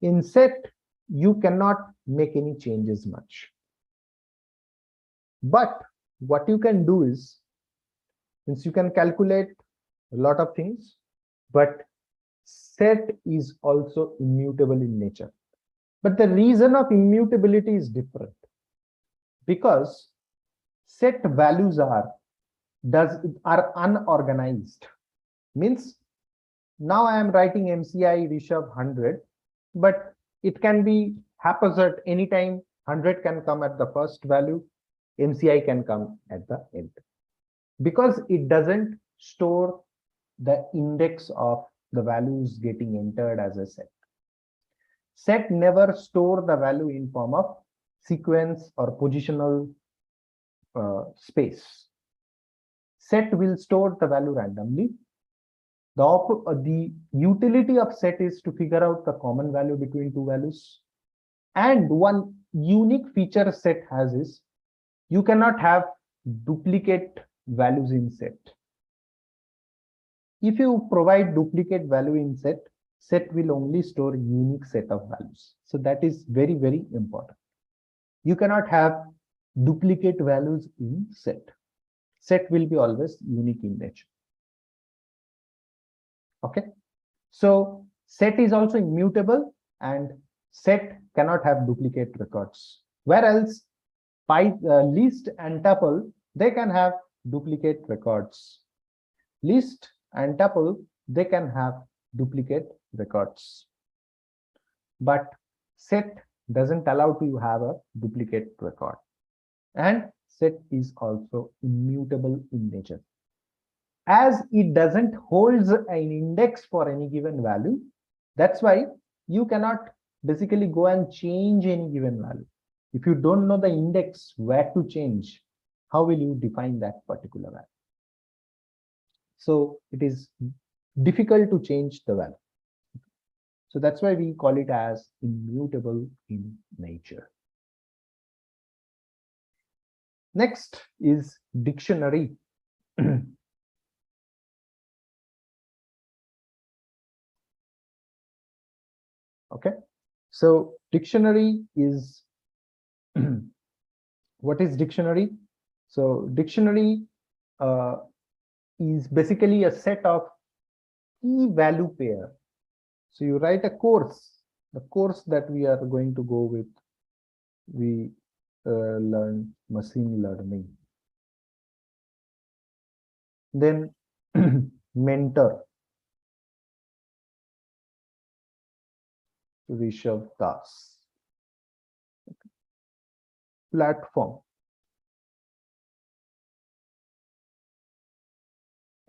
In set, you cannot make any changes much. But what you can do is, since you can calculate a lot of things, but set is also immutable in nature. But the reason of immutability is different, because set values are unorganized. Means now I am writing MCI Rishabh 100, but it can be haphazard. Anytime 100 can come at the first value, MCI can come at the end, because it doesn't store the index of the values getting entered as a set. Set never store the value in form of sequence or positional space. Set will store the value randomly. The utility of set is to figure out the common value between two values. And one unique feature set has is you cannot have duplicate values in set. If you provide duplicate value in set, set will only store unique set of values. So that is very, very important. You cannot have duplicate values in set. Set will be always unique in nature. Okay. So set is also immutable and set cannot have duplicate records. Whereas list and tuple, they can have duplicate records. List and tuple, they can have duplicate records. But set doesn't allow to have a duplicate record. And set is also immutable in nature. As it doesn't hold an index for any given value, that's why you cannot basically go and change any given value. If you don't know the index where to change, how will you define that particular value? So it is difficult to change the value. So that's why we call it as immutable in nature. Next is dictionary. Okay, so dictionary is what is dictionary? So dictionary is basically a set of key value pair. So you write a course, the course that we are going to go with, we learn machine learning. Then mentor, Rishabh Das. Okay. Platform,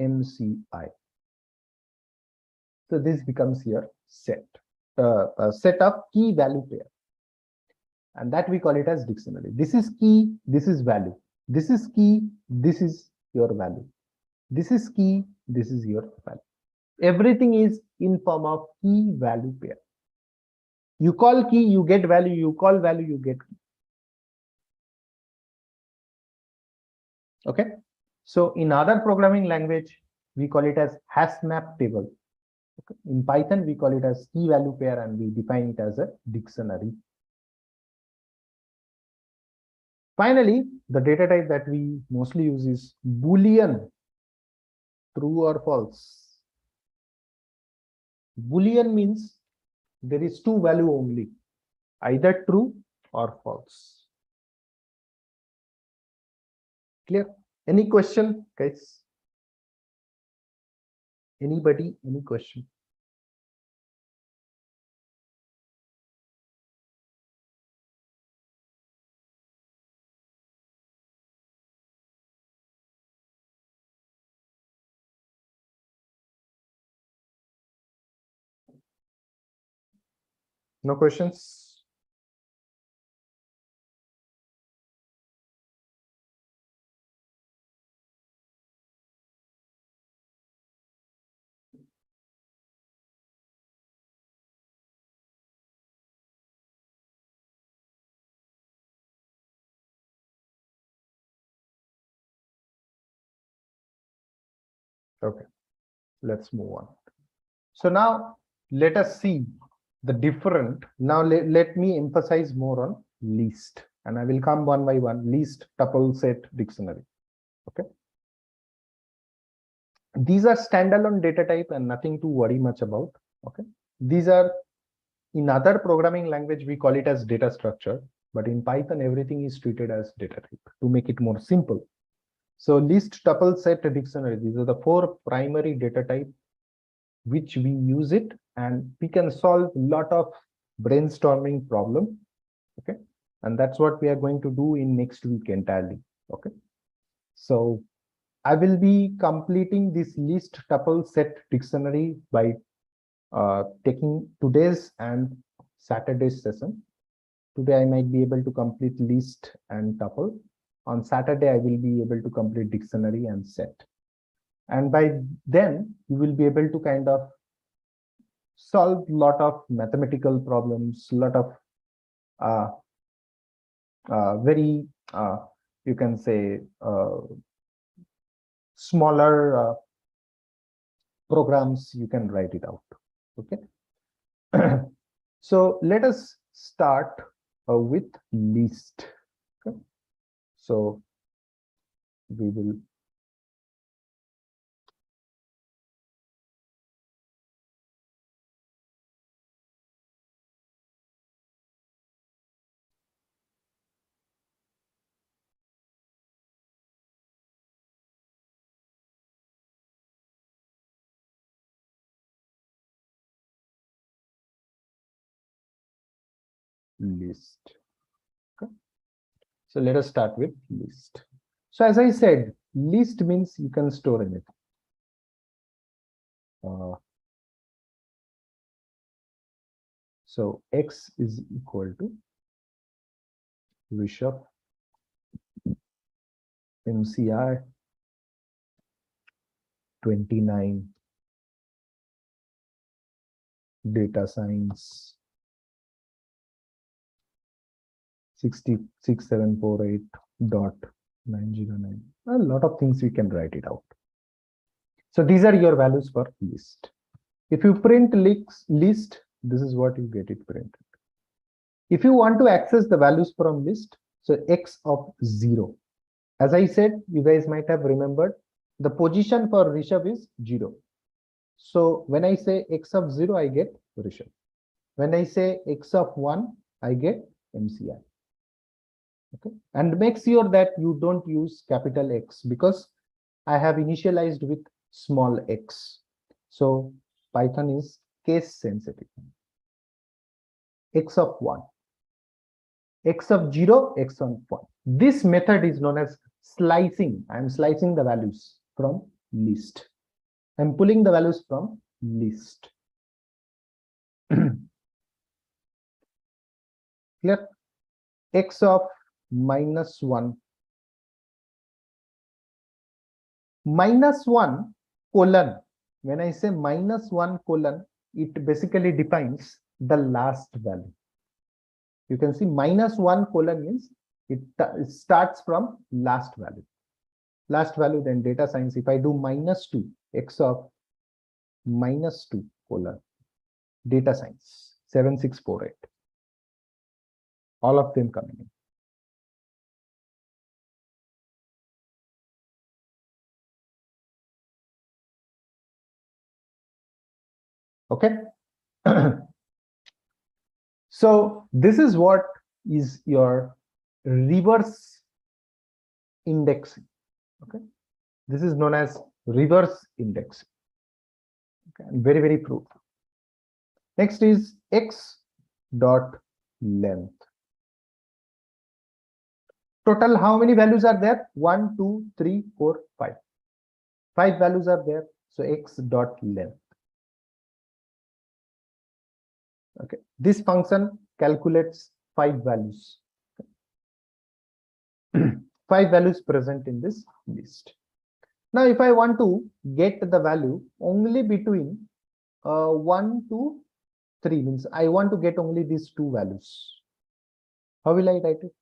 MCI. So this becomes your set, a set of key value pair. And that we call it as dictionary. This is key, this is value. This is key, this is your value. This is key, this is your value. Everything is in form of key value pair. You call key, you get value. You call value, you get key. Okay. So in other programming language, we call it as hash map table. Okay. In Python, we call it as key value pair and we define it as a dictionary. Finally, the data type that we mostly use is Boolean, true or false. Boolean means there is two value only, either true or false. Clear? Any question, guys? Anybody? Any question? No questions? Okay, let's move on. So now let us see the different. Now let me emphasize more on list, and I will come one by one. List, tuple, set, dictionary. Okay. These are standalone data type and nothing to worry much about. Okay. These are, in other programming language, we call it as data structure, but in Python, everything is treated as data type to make it more simple. So list, tuple, set, dictionary, these are the four primary data type which we use it, and we can solve a lot of brainstorming problem. Okay. And that's what we are going to do in next week entirely. Okay. So I will be completing this list, tuple, set, dictionary by taking today's and Saturday's session. Today I might be able to complete list and tuple. On Saturday I will be able to complete dictionary and set. And by then you will be able to kind of solve a lot of mathematical problems, a lot of very you can say smaller programs. You can write it out. Okay. So let us start with list. Okay. So we will list. Okay. So let us start with list. So as I said, list means you can store anything. So X is equal to Rishabh MCI 29 data science 66748.909. A lot of things we can write it out. So these are your values for list. If you print list, this is what you get it printed. If you want to access the values from list, so X of 0. As I said, you guys might have remembered the position for Rishabh is 0. So when I say X of 0, I get Rishabh. When I say X of 1, I get MCI. Okay, and make sure that you don't use capital X because I have initialized with small x. So Python is case sensitive. X of 1, X of 0, X of 1. This method is known as slicing. I am slicing the values from list. I am pulling the values from list. Clear? X of -1. -1 colon. When I say -1 colon, it basically defines the last value. You can see -1 colon means it starts from last value. Last value, then data science. If I do -2, X of -2 colon, data science 7648. All of them coming in. Okay. So this is what is your reverse indexing. Okay, this is known as reverse indexing. Okay, and very, very proof. Next is X dot length. Total, how many values are there? 1, 2, 3, 4, 5. 5 values are there. So X dot length. Okay, this function calculates 5 values. Okay. 5 values present in this list. Now, if I want to get the value only between 1 to 3, means I want to get only these 2 values. How will I write it?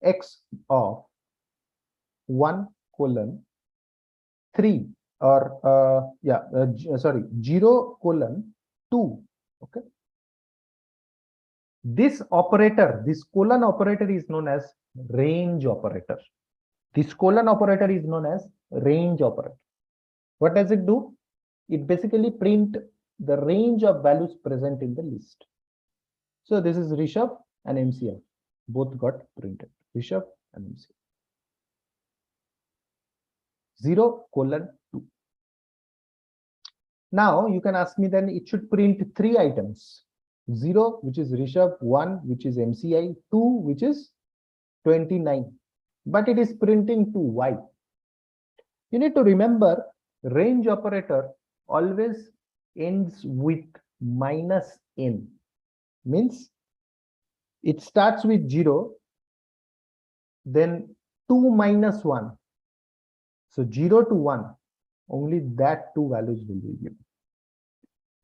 X of 1 colon 3 or 0 colon 2. Okay. This operator, this colon operator is known as range operator. This colon operator is known as range operator. What does it do? It basically print the range of values present in the list. So this is Rishabh and MCI. Both got printed. Rishabh and MCI. 0 colon 2. Now you can ask me, then it should print 3 items. 0, which is Rishabh, 1, which is MCI, 2, which is 29. But it is printing 2. Why? You need to remember, range operator always ends with -n. Means it starts with 0, then 2 minus 1. So 0 to 1, only that 2 values will be given.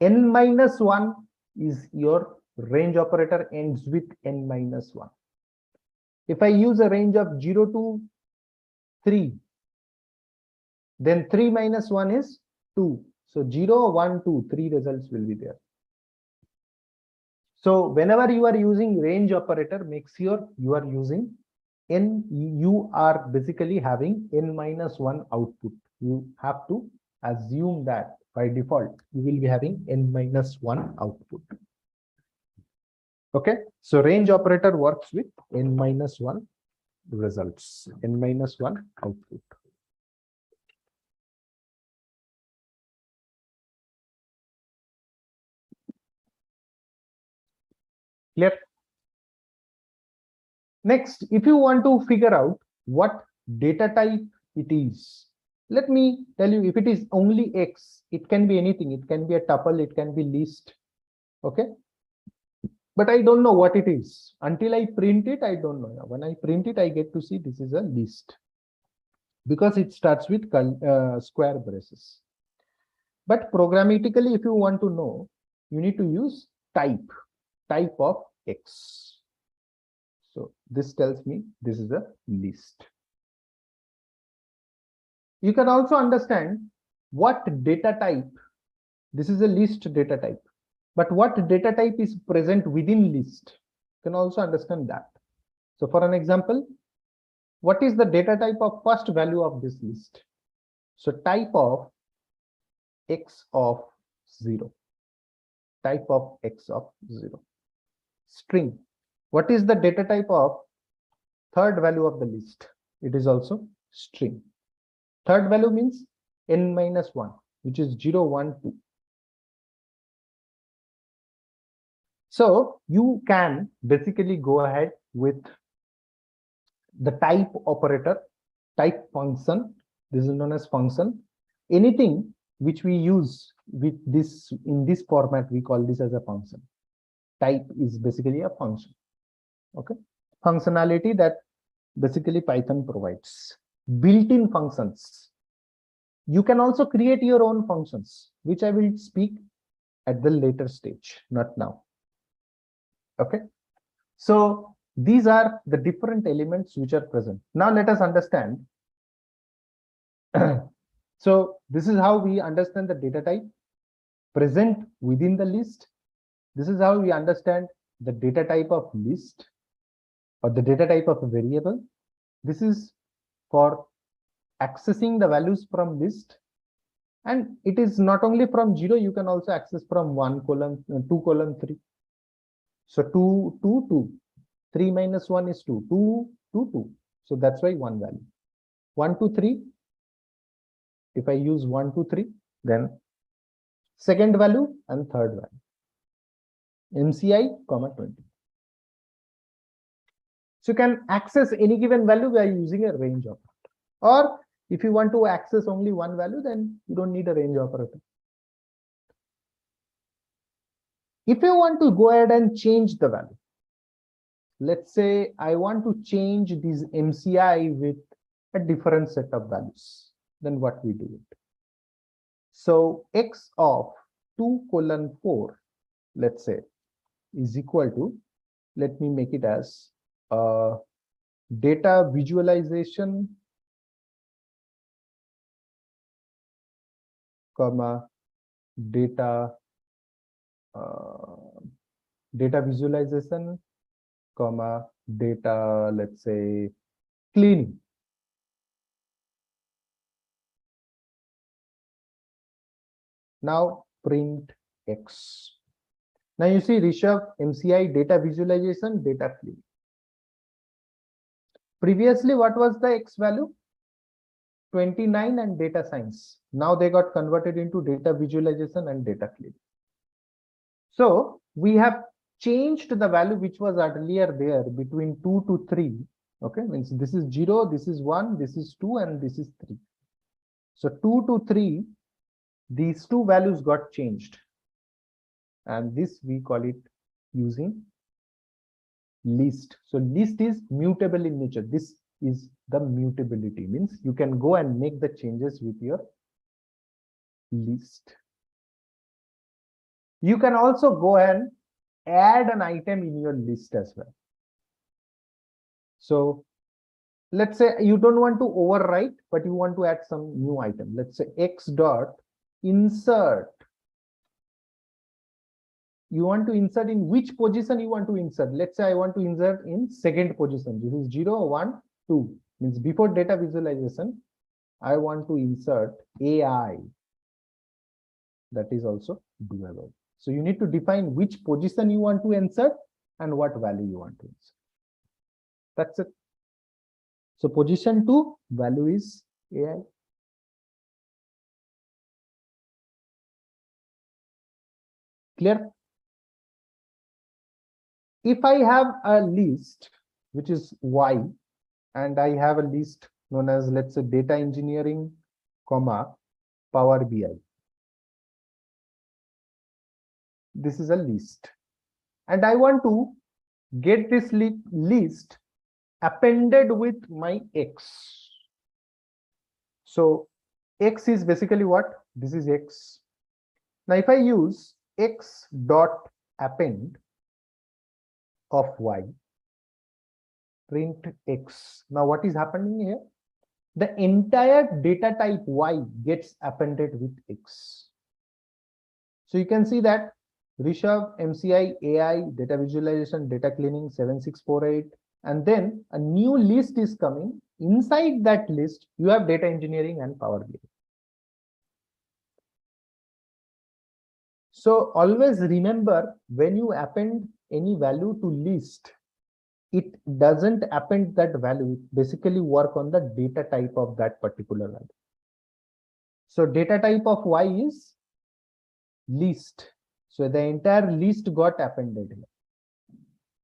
N minus 1 is your range operator, ends with n minus 1. If I use a range of 0 to 3, then 3 minus 1 is 2. So 0, 1, 2, 3 results will be there. So whenever you are using range operator, make sure you are using you are basically having n-1 output. You have to assume that by default you will be having n-1 output. Okay, so range operator works with n-1 results, n-1 output. Clear? Next, if you want to figure out what data type it is, let me tell you, if it is only X, it can be anything. It can be a tuple, it can be list. Okay. But I don't know what it is. Until I print it, I don't know. When I print it, I get to see this is a list because it starts with square braces. But programmatically, if you want to know, you need to use type of X. So this tells me this is a list. You can also understand what data type. This is a list data type. But what data type is present within list? You can also understand that. So for an example, what is the data type of first value of this list? So type of X of 0. Type of X of 0. String. What is the data type of third value of the list? It is also string. Third value means n-1, which is 0, 1, 2. So you can basically go ahead with the type operator, type function. This is known as function. Anything which we use with this in this format, we call this as a function. Type is basically a function. Okay, functionality that basically Python provides. Built-in functions. You can also create your own functions, which I will speak at the later stage, not now. Okay, so these are the different elements which are present. Now let us understand. So this is how we understand the data type present within the list. This is how we understand the data type of list or the data type of a variable. This is for accessing the values from list. And it is not only from 0, you can also access from 1 colon, 2 colon 3. So 2, 2, 2. 3 minus 1 is 2. 2, 2, 2. So that's why 1 value. 1, 2, 3. If I use 1, 2, 3, then second value and third value. MCI, 20. So you can access any given value by using a range operator. Or if you want to access only one value, then you don't need a range operator. If you want to go ahead and change the value, let's say I want to change this MCI with a different set of values, then what we do it? So X of 2 colon 4, let's say, is equal to, let me make it as data visualization, comma, data visualization, comma, data, let's say, cleaning. Now print X. Now you see Rishabh, MCI, data visualization, data cleaning. Previously, what was the X value? 29 and data science. Now they got converted into data visualization and data cleaning. So we have changed the value which was earlier there between 2 to 3. Okay, means this is 0, this is 1, this is 2, and this is 3. So 2 to 3, these two values got changed. And this we call it using list. So list is mutable in nature. This is the mutability, means you can go and make the changes with your list. You can also go and add an item in your list as well. So let's say you don't want to overwrite, but you want to add some new item. Let's say X dot insert you want to insert in which position you want to insert. Let's say I want to insert in second position. This is 0, 1, 2. Means before data visualization, I want to insert AI. That is also doable. So you need to define which position you want to insert and what value you want to insert. That's it. So position 2 value is AI. Clear? If I have a list which is Y, and I have a list known as, let's say, data engineering, comma, Power BI. This is a list. And I want to get this list appended with my X. So X is basically what? This is X. Now, if I use X dot append of Y, print X. Now, what is happening here? The entire data type Y gets appended with X. So you can see that Rishabh, MCI, AI, data visualization, data cleaning, 7648, and then a new list is coming. Inside that list, you have data engineering and Power BI. So always remember, when you append any value to list, it doesn't append that value. It basically work on the data type of that particular value. So data type of Y is list. So the entire list got appended here.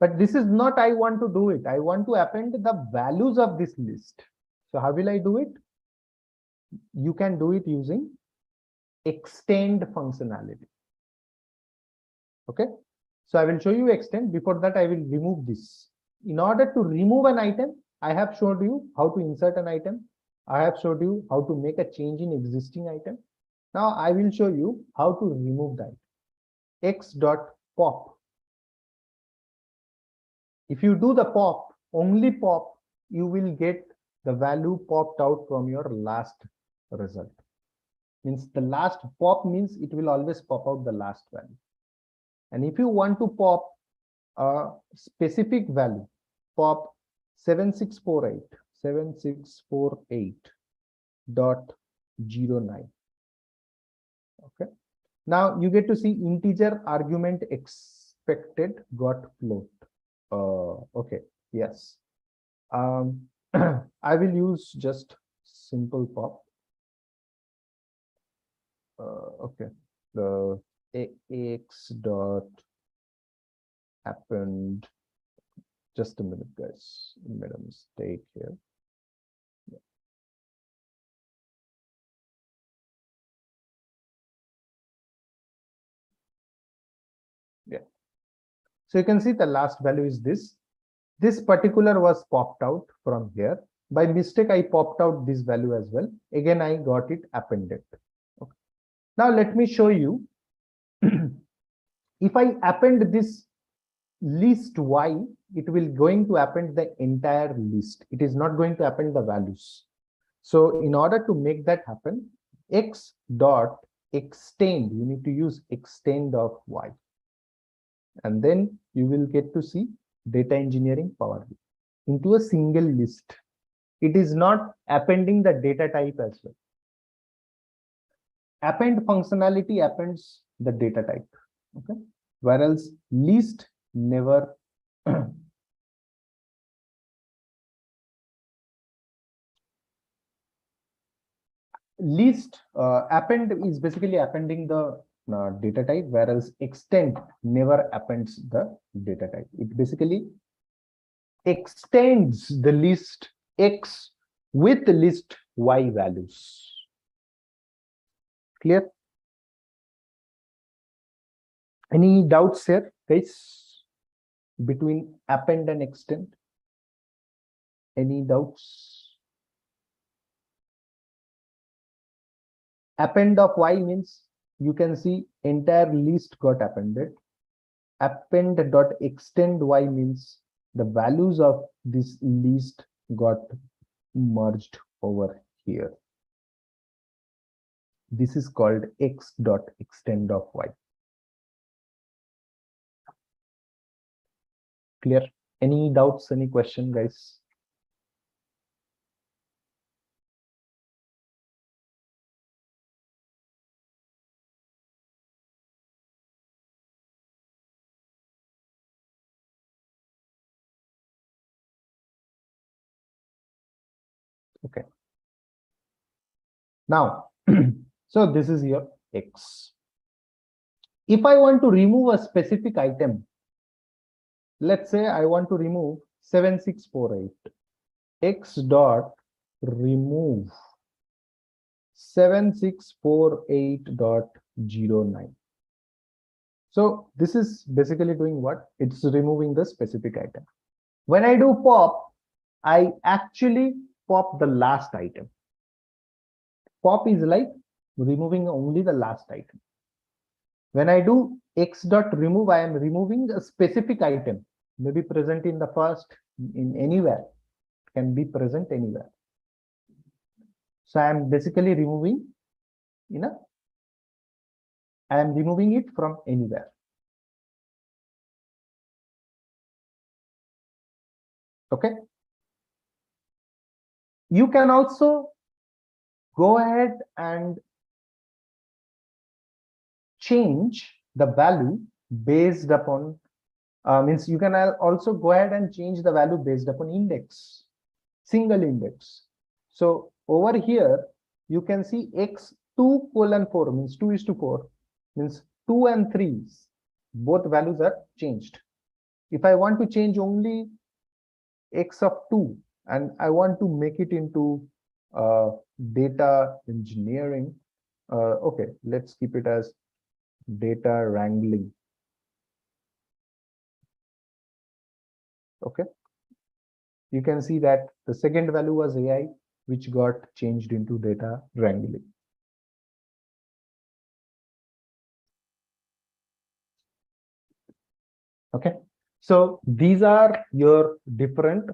But this is not I want to do it. I want to append the values of this list. So how will I do it? You can do it using extend functionality. Okay. So I will show you extend. Before that, I will remove this. In order to remove an item, I have showed you how to insert an item. I have showed you how to make a change in existing item. Now I will show you how to remove that. X.pop. If you do the pop, only pop, you will get the value popped out from your last result. Means the last pop means it will always pop out the last value. And if you want to pop a specific value, pop 7648.09. Okay. Now you get to see integer argument expected got float. Okay. Yes. I will use just simple pop. Okay. The X dot append. Just a minute, guys. I made a mistake here. Yeah. So you can see the last value is this. This particular was popped out from here. By mistake, I popped out this value as well. Again, I got it appended. Okay. Now let me show you. If I append this list Y, it will going to append the entire list. It is not going to append the values. So in order to make that happen, X dot extend, you need to use extend of Y. And then you will get to see data engineering Power BI into a single list. It is not appending the data type as well. Append functionality appends the data type. Okay. Whereas list never list append is basically appending the data type, whereas extend never appends the data type. It basically extends the list X with the list Y values. Clear? Any doubts here, guys, between append and extend? Any doubts? Append of Y means you can see entire list got appended. Append dot extend Y means the values of this list got merged over here. This is called X dot extend of Y. Clear? Any doubts, any question, guys? Okay. Now, so this is your X. If I want to remove a specific item, let's say I want to remove 7648. X dot remove 7648.09. So this is basically doing what? It's removing the specific item. When I do pop, I actually pop the last item. Pop is like removing only the last item. When I do X dot remove, I am removing a specific item, maybe present in the first, in anywhere, can be present anywhere. So I am basically removing, I am removing it from anywhere. Okay. You can also go ahead and change the value based upon, means you can also go ahead and change the value based upon index, single index. So over here, you can see x2:4 means 2:4 means 2 and 3, both values are changed. If I want to change only x of 2 and I want to make it into data engineering, okay, let's keep it as data wrangling. Okay, you can see that the second value was AI, which got changed into data wrangling. Okay, so these are your different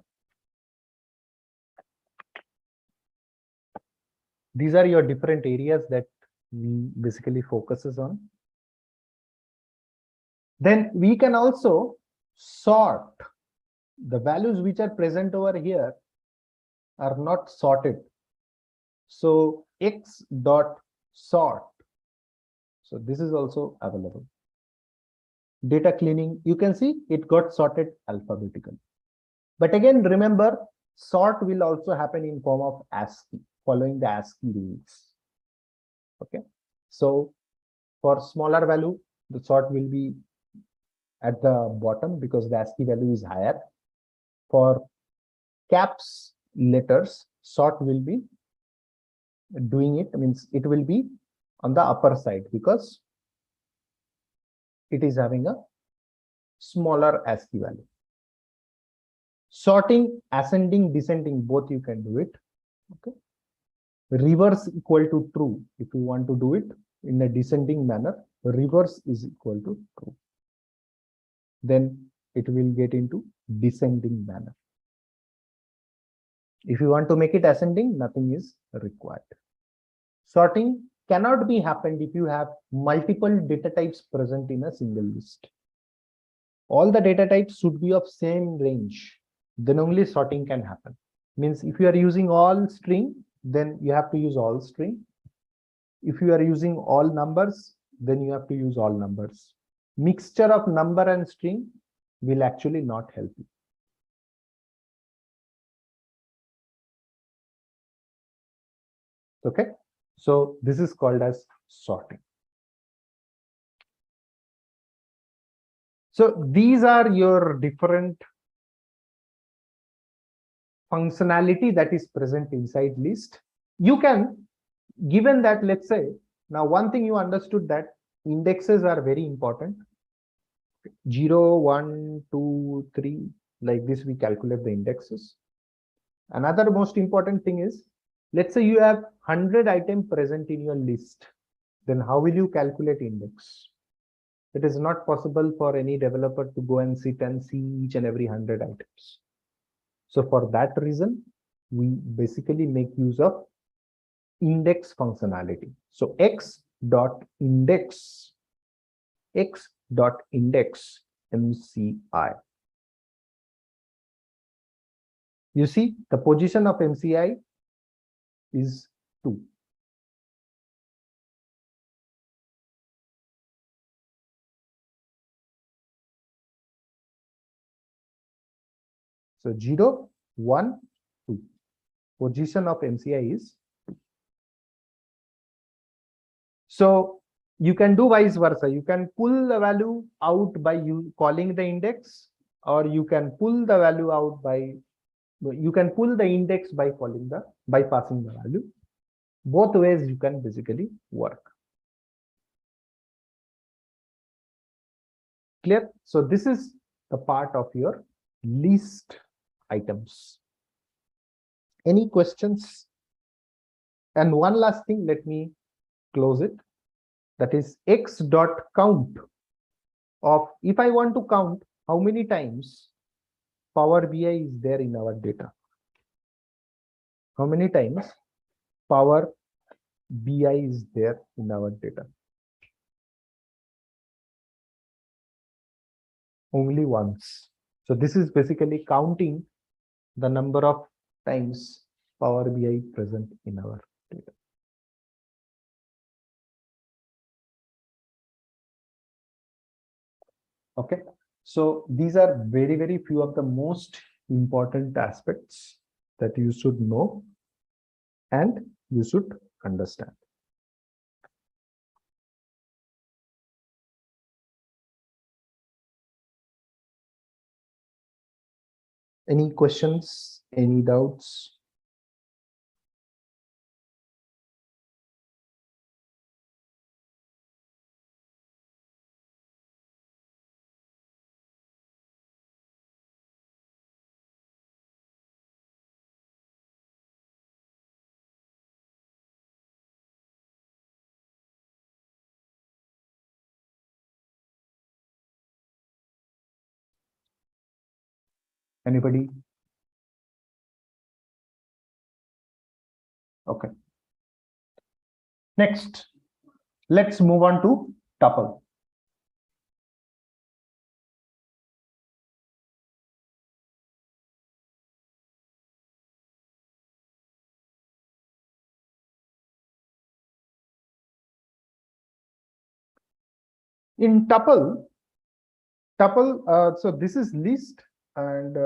areas that we basically focuses on. Then we can also sort the values which are present over here are not sorted. So X dot sort. So this is also available. Data cleaning, you can see it got sorted alphabetically. But again, remember, sort will also happen in form of ASCII, following the ASCII rules. Okay, so for smaller value, the sort will be at the bottom because the ASCII value is higher. For caps letters, sort will be doing it, means it will be on the upper side because it is having a smaller ASCII value. Sorting, ascending, descending, both you can do it. Okay. Reverse equal to true. If you want to do it in a descending manner, reverse is equal to true. Then it will get into descending manner. If you want to make it ascending, nothing is required. Sorting cannot be happened if you have multiple data types present in a single list. All the data types should be of same range. Then only sorting can happen. Means if you are using all string, then you have to use all string. If you are using all numbers, then you have to use all numbers. Mixture of number and string will actually not help you. Okay, so this is called as sorting. So these are your different functionality that is present inside list. You can, given that, let's say, now one thing you understood that indexes are very important. 0, 1, 2, 3, like this we calculate the indexes. Another most important thing is, let's say you have 100 items present in your list, then how will you calculate index? It is not possible for any developer to go and sit and see each and every 100 items. So for that reason, we basically make use of index functionality. So x dot index MCI. You see, the position of MCI is 2. So 0, 1, 2. Position of MCI is 2. So you can do vice versa. You can pull the value out by you calling the index, or you can pull the value out by, you can pull the index by calling the, by passing the value. Both ways you can basically work. Clear? So this is the part of your list items. Any questions? And one last thing, let me close it. That is x dot count of, if I want to count how many times Power BI is there in our data. How many times Power BI is there in our data? Only once. So this is basically counting the number of times Power BI present in our data. Okay, so these are very, very few of the most important aspects that you should know and you should understand. Any questions? Any doubts? Anybody? Okay. Next, let's move on to tuple. In tuple, so this is list, and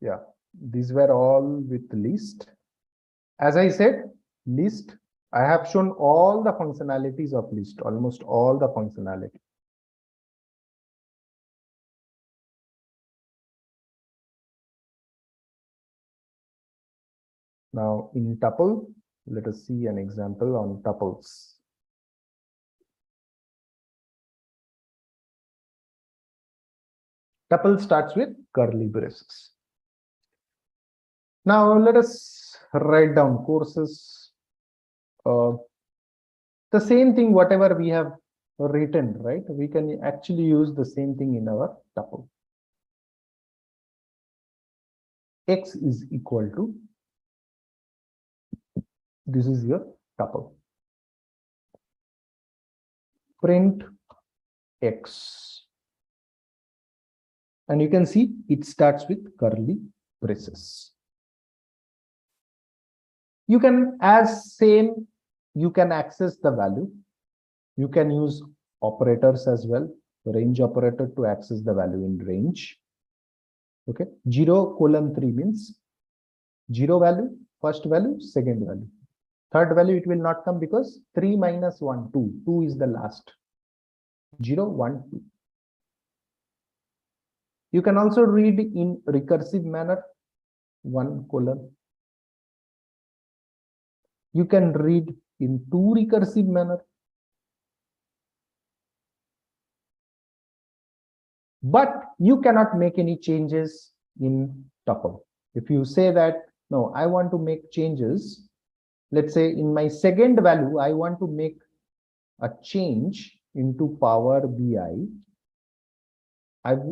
yeah, these were all with list. As I said, list, I have shown all the functionalities of list, almost all the functionality. Now in tuple, let us see an example on tuples. Tuple starts with curly braces. Now let us write down courses. The same thing, whatever we have written, right? We can actually use the same thing in our tuple. X is equal to, this is your tuple. Print X. And you can see it starts with curly braces. You can, as same, you can access the value. You can use operators as well, range operator to access the value in range. Okay, 0:3 means 0 value, first value, second value. Third value, it will not come because 3 minus 1, 2. 2 is the last. 0, 1, 2. You can also read in recursive manner, 1:. You can read in 2 recursive manner. But you cannot make any changes in tuple. If you say that, no, I want to make changes, let's say in my second value, I want to make a change into Power BI,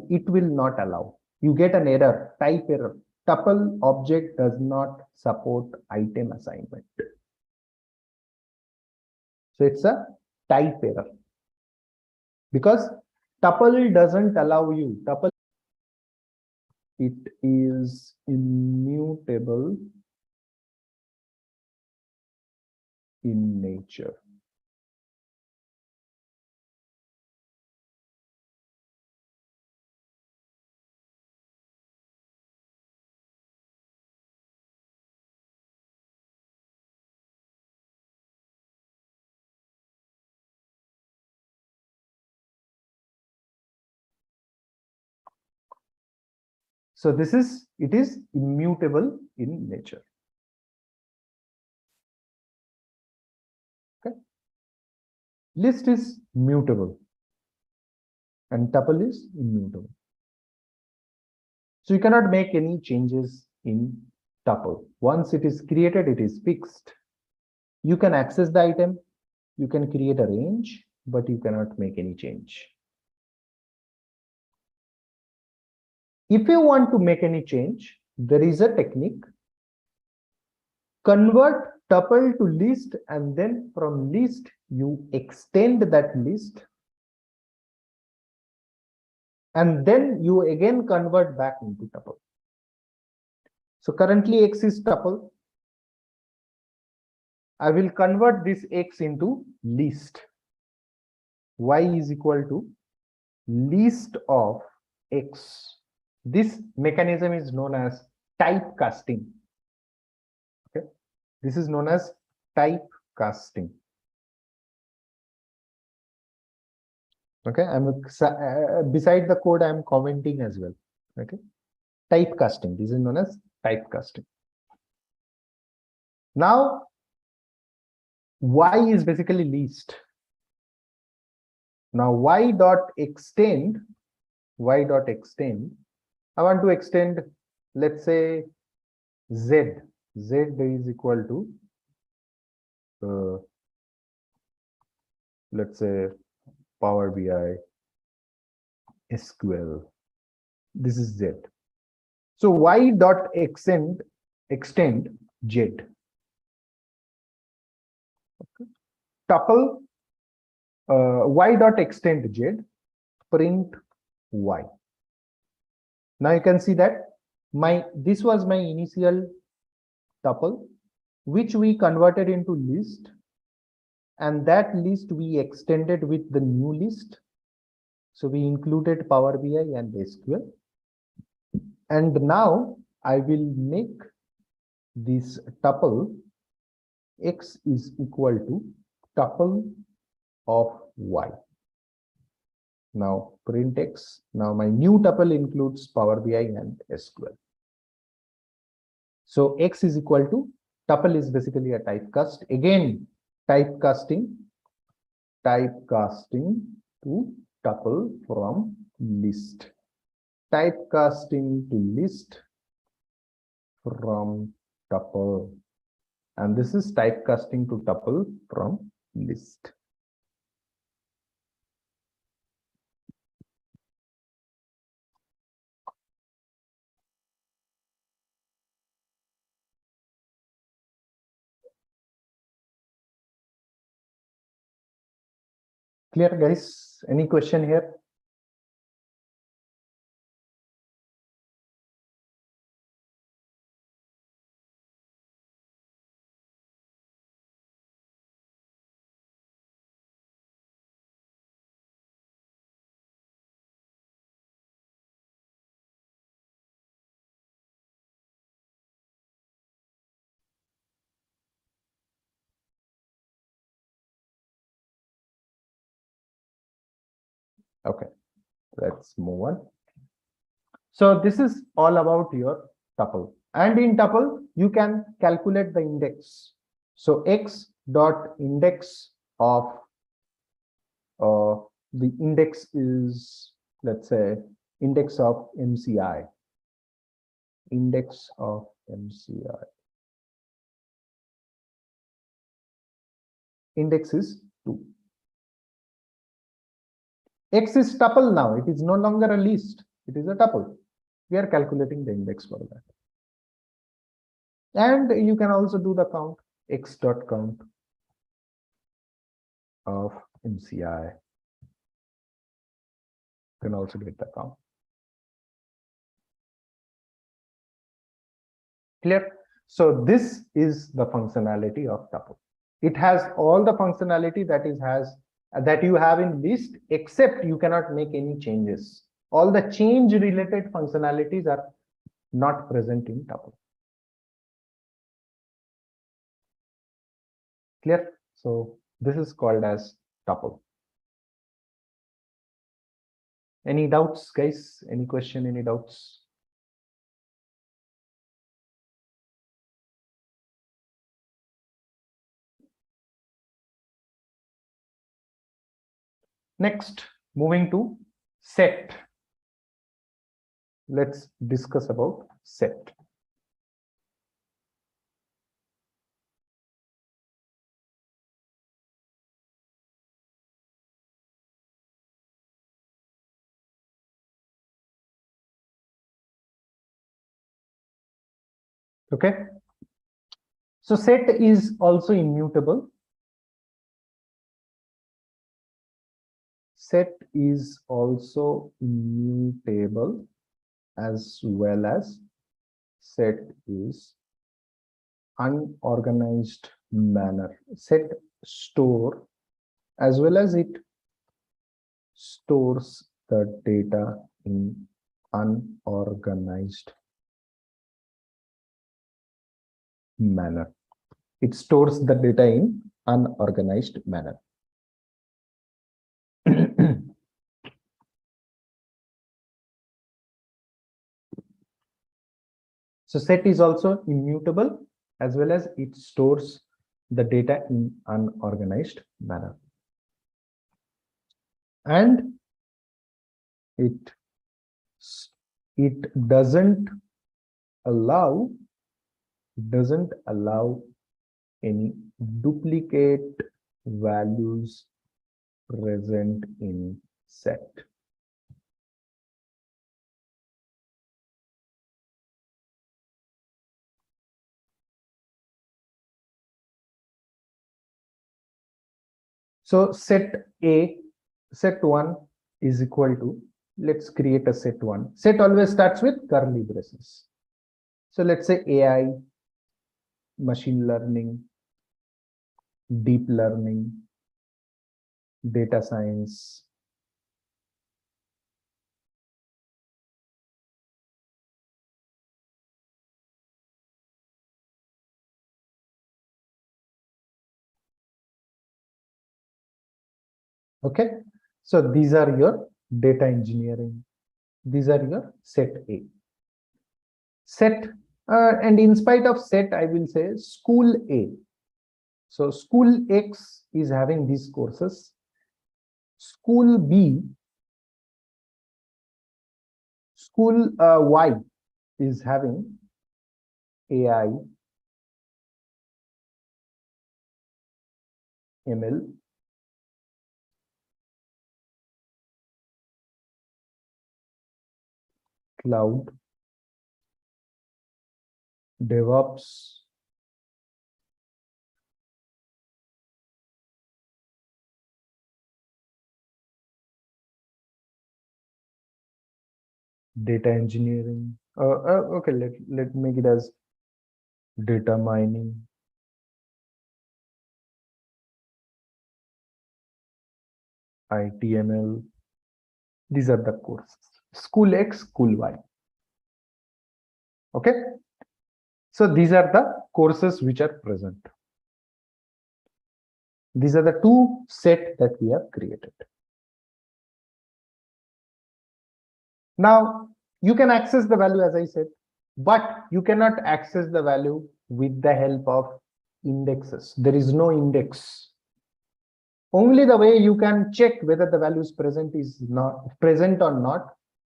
it will not allow. You get an error, type error. Tuple object does not support item assignment. So it's a type error. Because tuple doesn't allow you. Tuple it is immutable in nature. So this is, it is immutable in nature. Okay. List is mutable and tuple is immutable. So you cannot make any changes in tuple. Once it is created, it is fixed. You can access the item, you can create a range, but you cannot make any change. If you want to make any change, there is a technique. Convert tuple to list, and then from list, you extend that list. And then you again convert back into tuple. So currently X is tuple. I will convert this X into list. Y is equal to list of X. This mechanism is known as typecasting. Okay, this is known as typecasting. Okay, I'm beside the code, I'm commenting as well. Okay, typecasting. This is known as typecasting. Now, Y is basically list. Now, y dot extend, I want to extend, let's say, Z. Z is equal to, let's say, Power BI, SQL. This is Z. So y dot extend Z. Okay. Tuple y dot extend Z, print y. Now you can see that this was my initial tuple, which we converted into list, and that list we extended with the new list. So we included Power BI and SQL. And now I will make this tuple X is equal to tuple of Y. Now print X. Now my new tuple includes Power BI and SQL. So X is equal to, tuple is basically a typecast. Again, typecasting to tuple from list. Typecasting to list from tuple. And this is typecasting to tuple from list. Clear, guys? Any question here? Okay, let's move on. So this is all about your tuple. And in tuple, you can calculate the index. So X dot index of the index is, let's say, index of MCI. Index of MCI. Index is 2. X is tuple now. It is no longer a list. It is a tuple. We are calculating the index for that. And you can also do the count. X dot count of MCI. You can also get the count. Clear? So this is the functionality of tuple. It has all the functionality that you have in list, except you cannot make any changes. All the change related functionalities are not present in tuple. Clear? So this is called as tuple. Any doubts, guys? Any question? Any doubts? Next, moving to set. Let's discuss about set. Okay. So set is also immutable. Set is also immutable, as well as set is unorganized manner. Set store, as well as it stores the data in unorganized manner. It stores the data in unorganized manner. So set is also immutable, as well as it stores the data in unorganized manner. And it doesn't allow any duplicate values present in set. So set 1 is equal to, let's create a set 1. Set always starts with curly braces. So let's say AI, machine learning, deep learning, data science, okay. So these are your data engineering. These are your set A. Set, and in spite of set, I will say school A. So school X is having these courses. School B, school Y is having AI, ML, cloud, DevOps, data engineering. Okay, let make it as data mining, ITML. These are the courses. School X, school Y. Okay. So these are the courses which are present. These are the two sets that we have created. Now you can access the value, as I said, but you cannot access the value with the help of indexes. There is no index. Only the way you can check whether the value is present or not.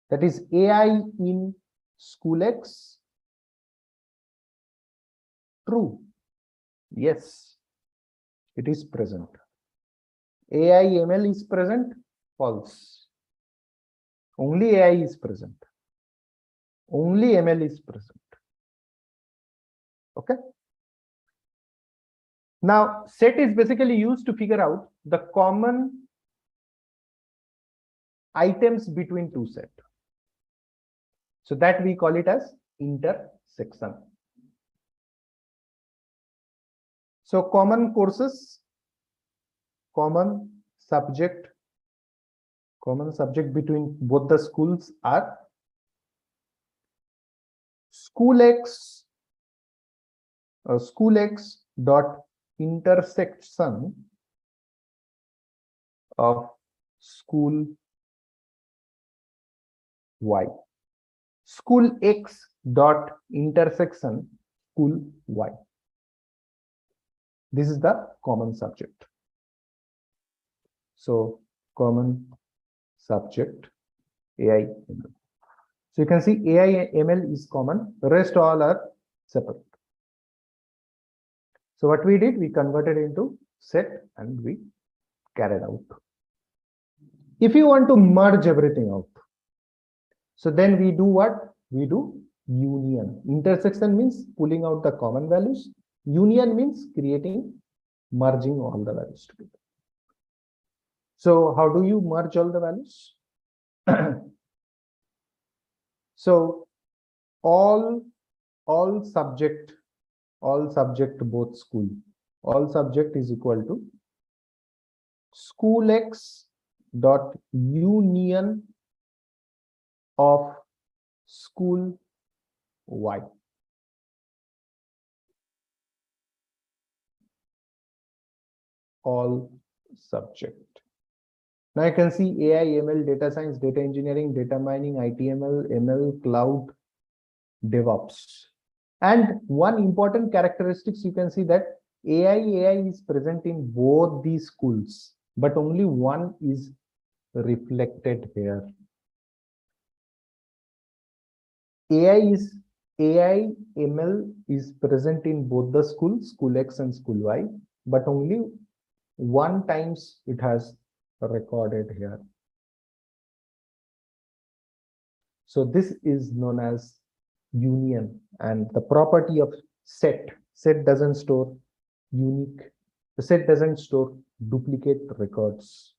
That is AI in school X. True. Yes, it is present. AI ML is present. False. Only AI is present. Only ML is present. Okay. Now, set is basically used to figure out the common items between two sets. So that we call it as intersection. So common courses, common subject between both the schools are schoolx dot intersection of school y, school x dot intersection school y. This is the common subject. So common subject AI ML. So you can see AI ML is common, the rest all are separate. So what we did, we converted into set and we carried out. If you want to merge everything out, so then we do what? We do union. Intersection means pulling out the common values. Union means merging all the values together. So how do you merge all the values? So all subject both school, all subject is equal to schoolx dot union of school y. All subject. Now you can see AI, ML, data science, data engineering, data mining, ITML, ML, cloud, DevOps. And one important characteristics, you can see that AI is present in both these schools, but only one is reflected here. AI ML is present in both the schools, school X and school Y, but only one times it has recorded here. So this is known as union, and the property of set doesn't store unique, the set doesn't store duplicate records.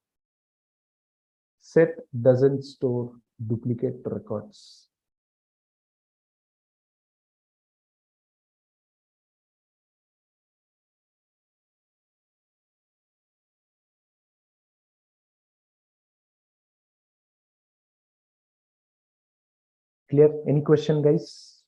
Set doesn't store duplicate records. Clear? Any question, guys?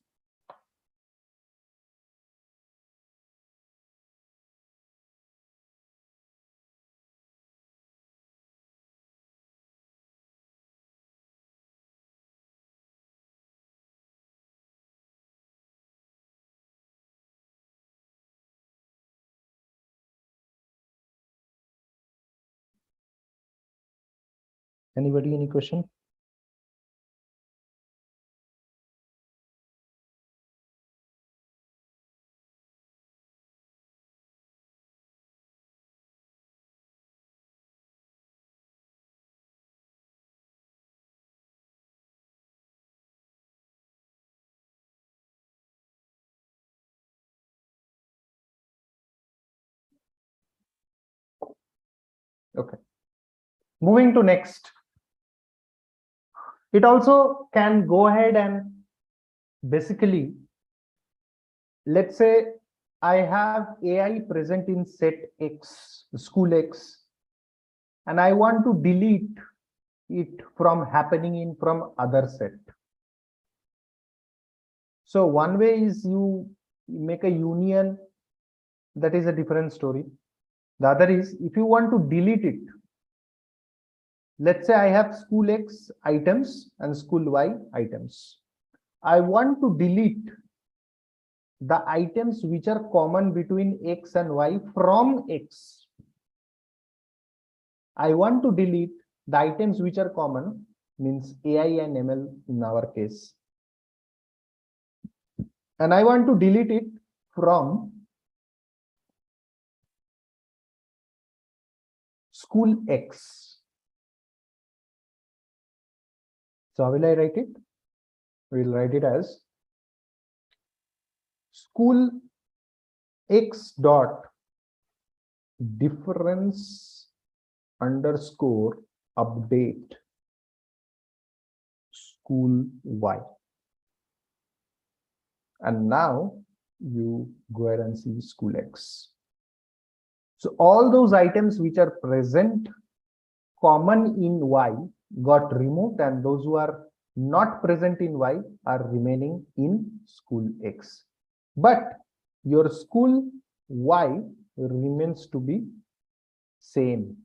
Anybody, any question? Okay. Moving to next. It also can go ahead and basically, let's say I have AI present in set X, school X, and I want to delete it from happening in from other set. So one way is you make a union, that is a different story. The other is if you want to delete it, let's say I have school X items and school Y items. I want to delete the items which are common between X and Y from X. I want to delete the items which are common, means AI and ML in our case. And I want to delete it from school X. So how will I write it? We will write it as school X dot difference underscore update school Y. And now you go ahead and see school X. So all those items which are present common in Y got removed, and those who are not present in Y are remaining in school X. But your school Y remains to be same.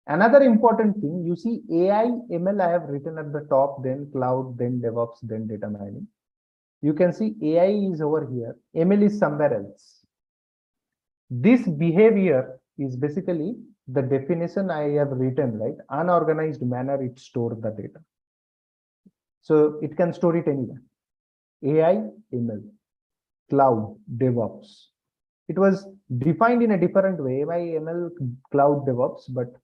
Another important thing, you see AI, ML I have written at the top, then cloud, then DevOps, then data mining. You can see AI is over here, ML is somewhere else. This behavior is basically the definition I have written, right? Unorganized manner it stores the data. So it can store it anywhere. AI, ML, cloud, DevOps. It was defined in a different way, AI, ML, cloud, DevOps, but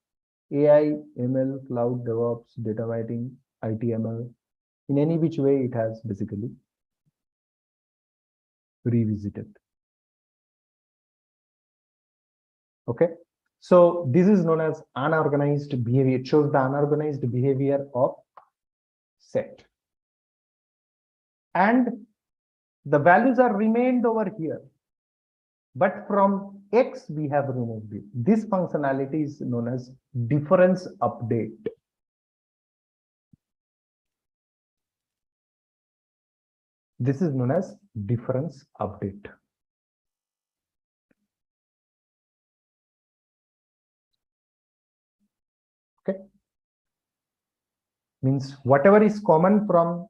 AI, ML, cloud, DevOps, data mining, ITML, in any which way it has basically revisited. Okay, so this is known as unorganized behavior. It shows the unorganized behavior of set. And the values are remained over here. But from X, we have removed it. This functionality is known as difference update. This is known as difference update. Okay. Means whatever is common from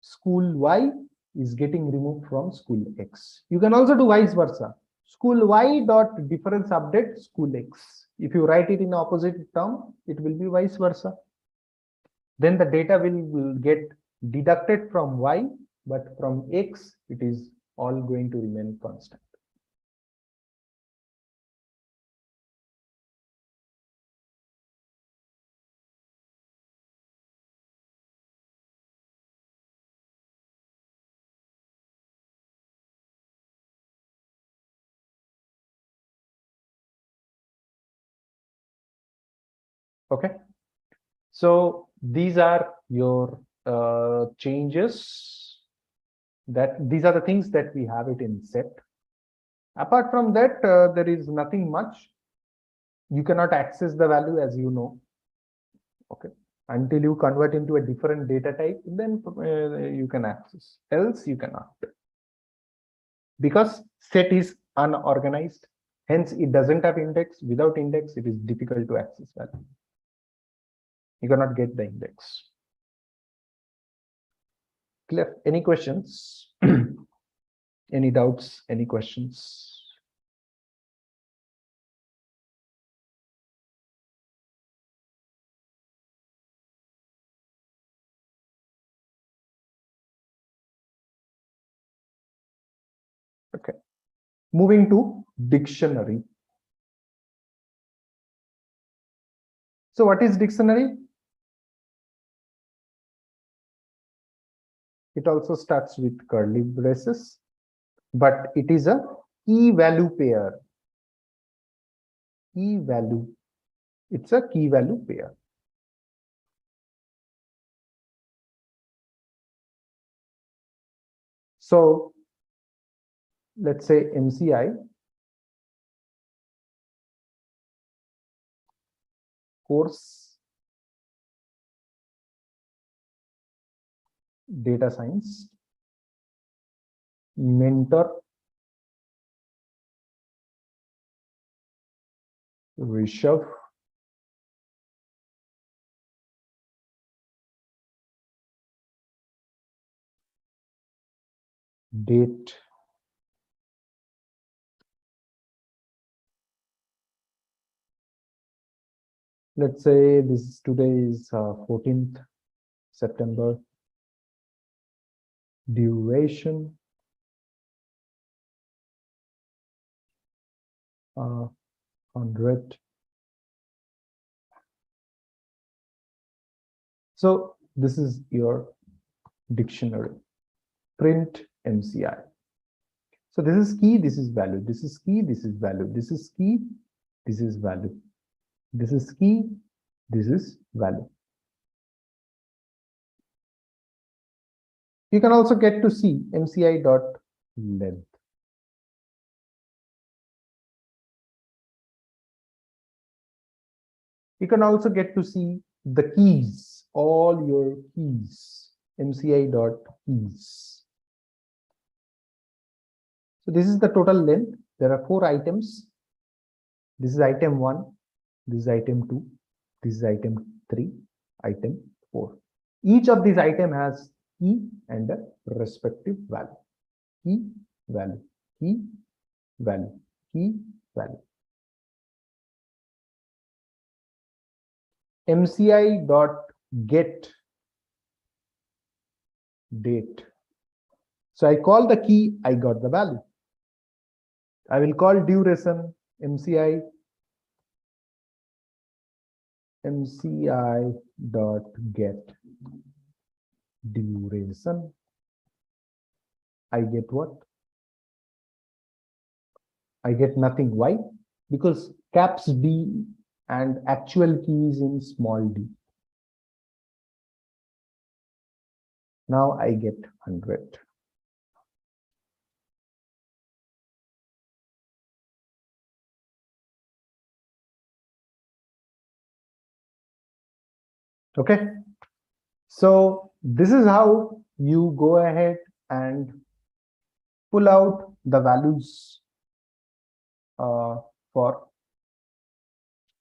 school Y is getting removed from school X. You can also do vice versa. School Y dot difference update school X. If you write it in opposite term, it will be vice versa. Then the data will get deducted from Y, but from X, it is all going to remain constant. Okay, so these are your changes. These are the things that we have it in set. Apart from that, there is nothing much. You cannot access the value, as you know. Okay, until you convert into a different data type, then you can access. Else you cannot. Because set is unorganized, hence it doesn't have index. Without index, it is difficult to access value. You cannot get the index. Clear? Any questions? Any doubts? Any questions? Okay. Moving to dictionary. So what is dictionary? It also starts with curly braces, but it is a key value pair. Key value. It's a key value pair. So let's say MCI course data science mentor Rishabh date let's say this today is 14th September. Duration 100. So this is your dictionary. Print MCI. So this is key, this is value, this is key, this is value, this is key, this is value, this is key, this is value. You can also get to see MCI dot length. You can also get to see the keys, all your keys, mci.keys. So this is the total length. There are 4 items. This is item 1, this is item 2, this is item 3, item 4. Each of these items has key and a respective value. Key, value, key, value, key, value. mci.get date. So I call the key, I got the value. I will call duration mci.get duration. I get what? I get nothing. Why? Because caps D and actual key is in small d. Now I get 100. Okay. So this is how you go ahead and pull out the values for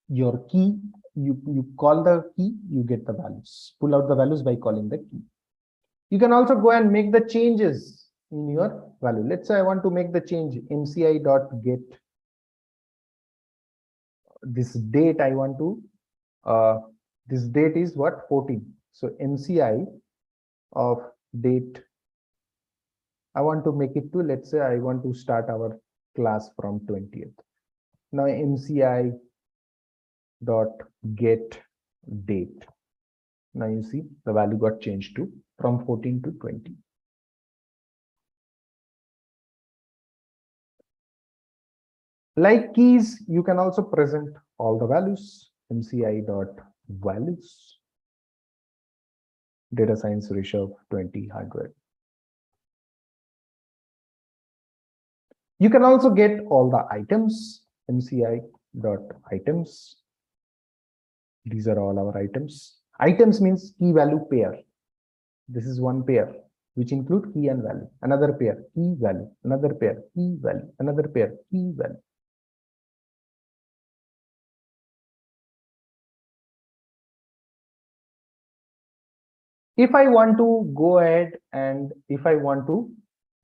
your key. You call the key, you get the values. Pull out the values by calling the key. You can also go and make the changes in your value. Let's say I want to make the change mci.get this date. I want to this date is what? 14. So mci of date, I want to make it to, let's say I want to start our class from 20th. Now mci dot get date. Now you see the value got changed to from 14 to 20. Like keys, you can also present all the values. mci dot values, data science ratio of 20/100. You can also get all the items. mci dot items. These are all our items. Items means key value pair. This is one pair which include key and value. Another pair, key value. Another pair, key value. Another pair, key value. If I want to go ahead and if I want to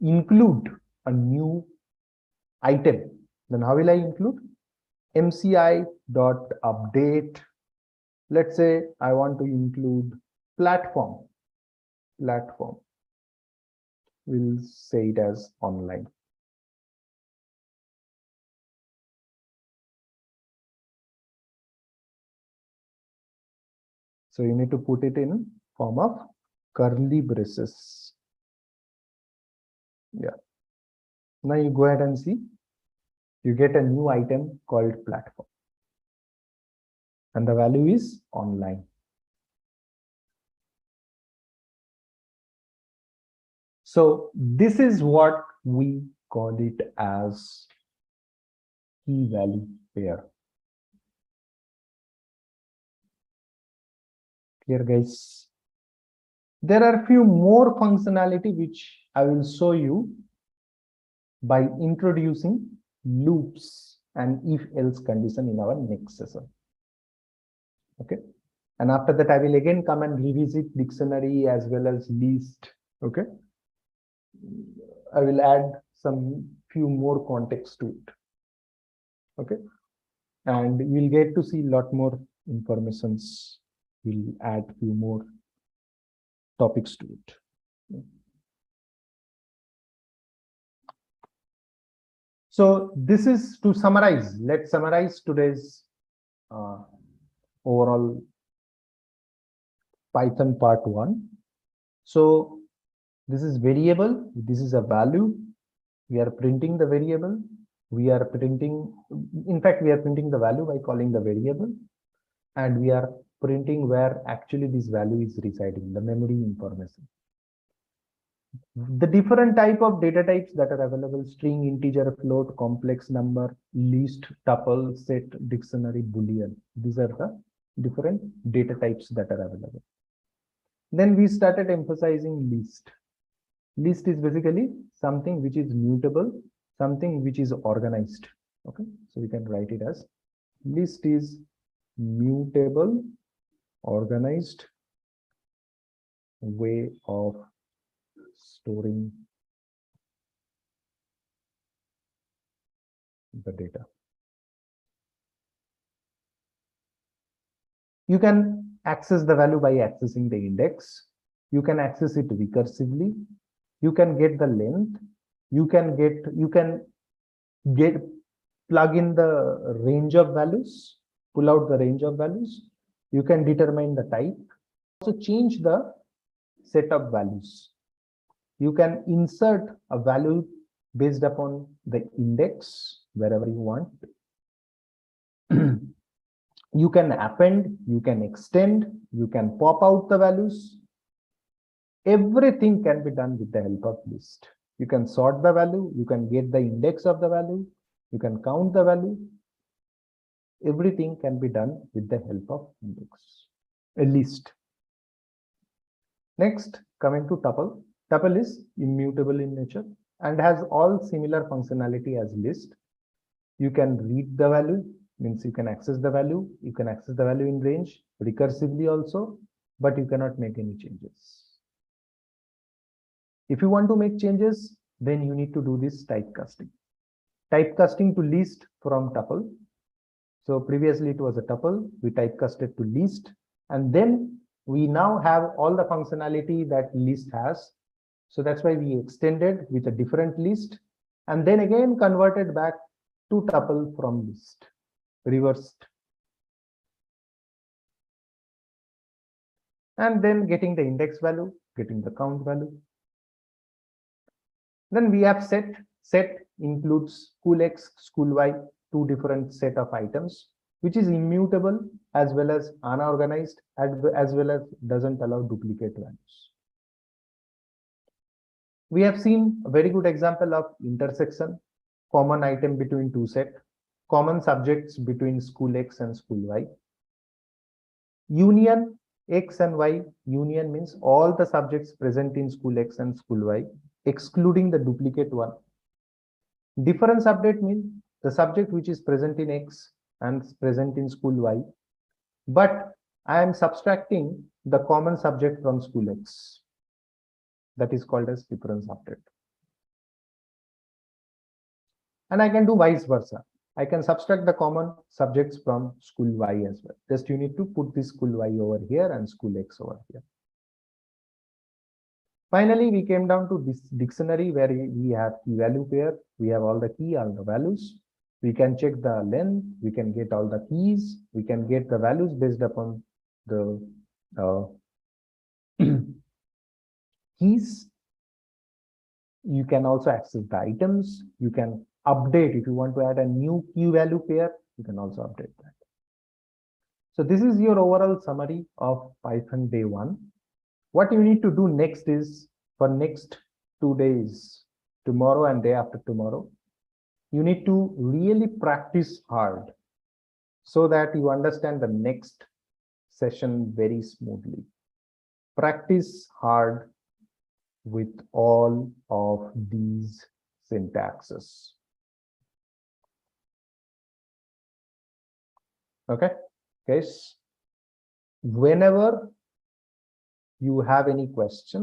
include a new item, then how will I include? mci.update. Let's say I want to include platform. Platform. We'll say it as online. So you need to put it in form of curly braces. Yeah. Now you go ahead and see. You get a new item called platform. And the value is online. So this is what we call it as key value pair. Clear, guys? There are a few more functionality which I will show you by introducing loops and if-else condition in our next session. Okay. And after that, I will again come and revisit dictionary as well as list. Okay. I will add some few more context to it. Okay. And you'll get to see a lot more informations. We'll add few more topics to it. So this is to summarize. Let's summarize today's overall Python part 1. So this is variable. This is a value. We are printing the variable. We are printing, in fact, we are printing the value by calling the variable. And we are printing where actually this value is residing, the memory information. The different type of data types that are available: string, integer, float, complex number, list, tuple, set, dictionary, boolean. These are the different data types that are available. Then we started emphasizing list. List is basically something which is mutable, something which is organized. Okay, so we can write it as list is mutable, organized way of storing the data. You can access the value by accessing the index. You can access it recursively. You can get the length. You can plug in the range of values, pull out the range of values. You can determine the type. Also change the set of values. You can insert a value based upon the index wherever you want. You can append, you can extend, you can pop out the values. Everything can be done with the help of list. You can sort the value, you can get the index of the value, you can count the value. Everything can be done with the help of a list. Next, coming to tuple. Tuple is immutable in nature and has all similar functionality as list. You can read the value, means you can access the value. You can access the value in range recursively also, but you cannot make any changes. If you want to make changes, then you need to do this typecasting. Typecasting to list from tuple. So previously it was a tuple, we typecasted to list, and then we now have all the functionality that list has. So that's why we extended with a different list and then again converted back to tuple from list, reversed. And then getting the index value, getting the count value. Then we have set. Set includes school X, school Y, two different set of items, which is immutable as well as unorganized, as well as doesn't allow duplicate values. We have seen a very good example of intersection, common item between two sets, common subjects between school X and school Y. Union X and Y, union means all the subjects present in school X and school Y, excluding the duplicate one. Difference update means the subject which is present in X and present in school Y, but I am subtracting the common subject from school X. That is called as difference update. And I can do vice versa. I can subtract the common subjects from school Y as well. Just you need to put this school Y over here and school X over here. Finally, we came down to this dictionary where we have key value pair. We have all the key, all the values. We can check the length. We can get all the keys. We can get the values based upon the keys. You can also access the items. You can update if you want to add a new key value pair. You can also update that. So this is your overall summary of Python day 1. What you need to do next is for next 2 days, tomorrow and day after tomorrow, you need to really practice hard so that you understand the next session very smoothly. Practice hard with all of these syntaxes. Okay, guys, whenever you have any question,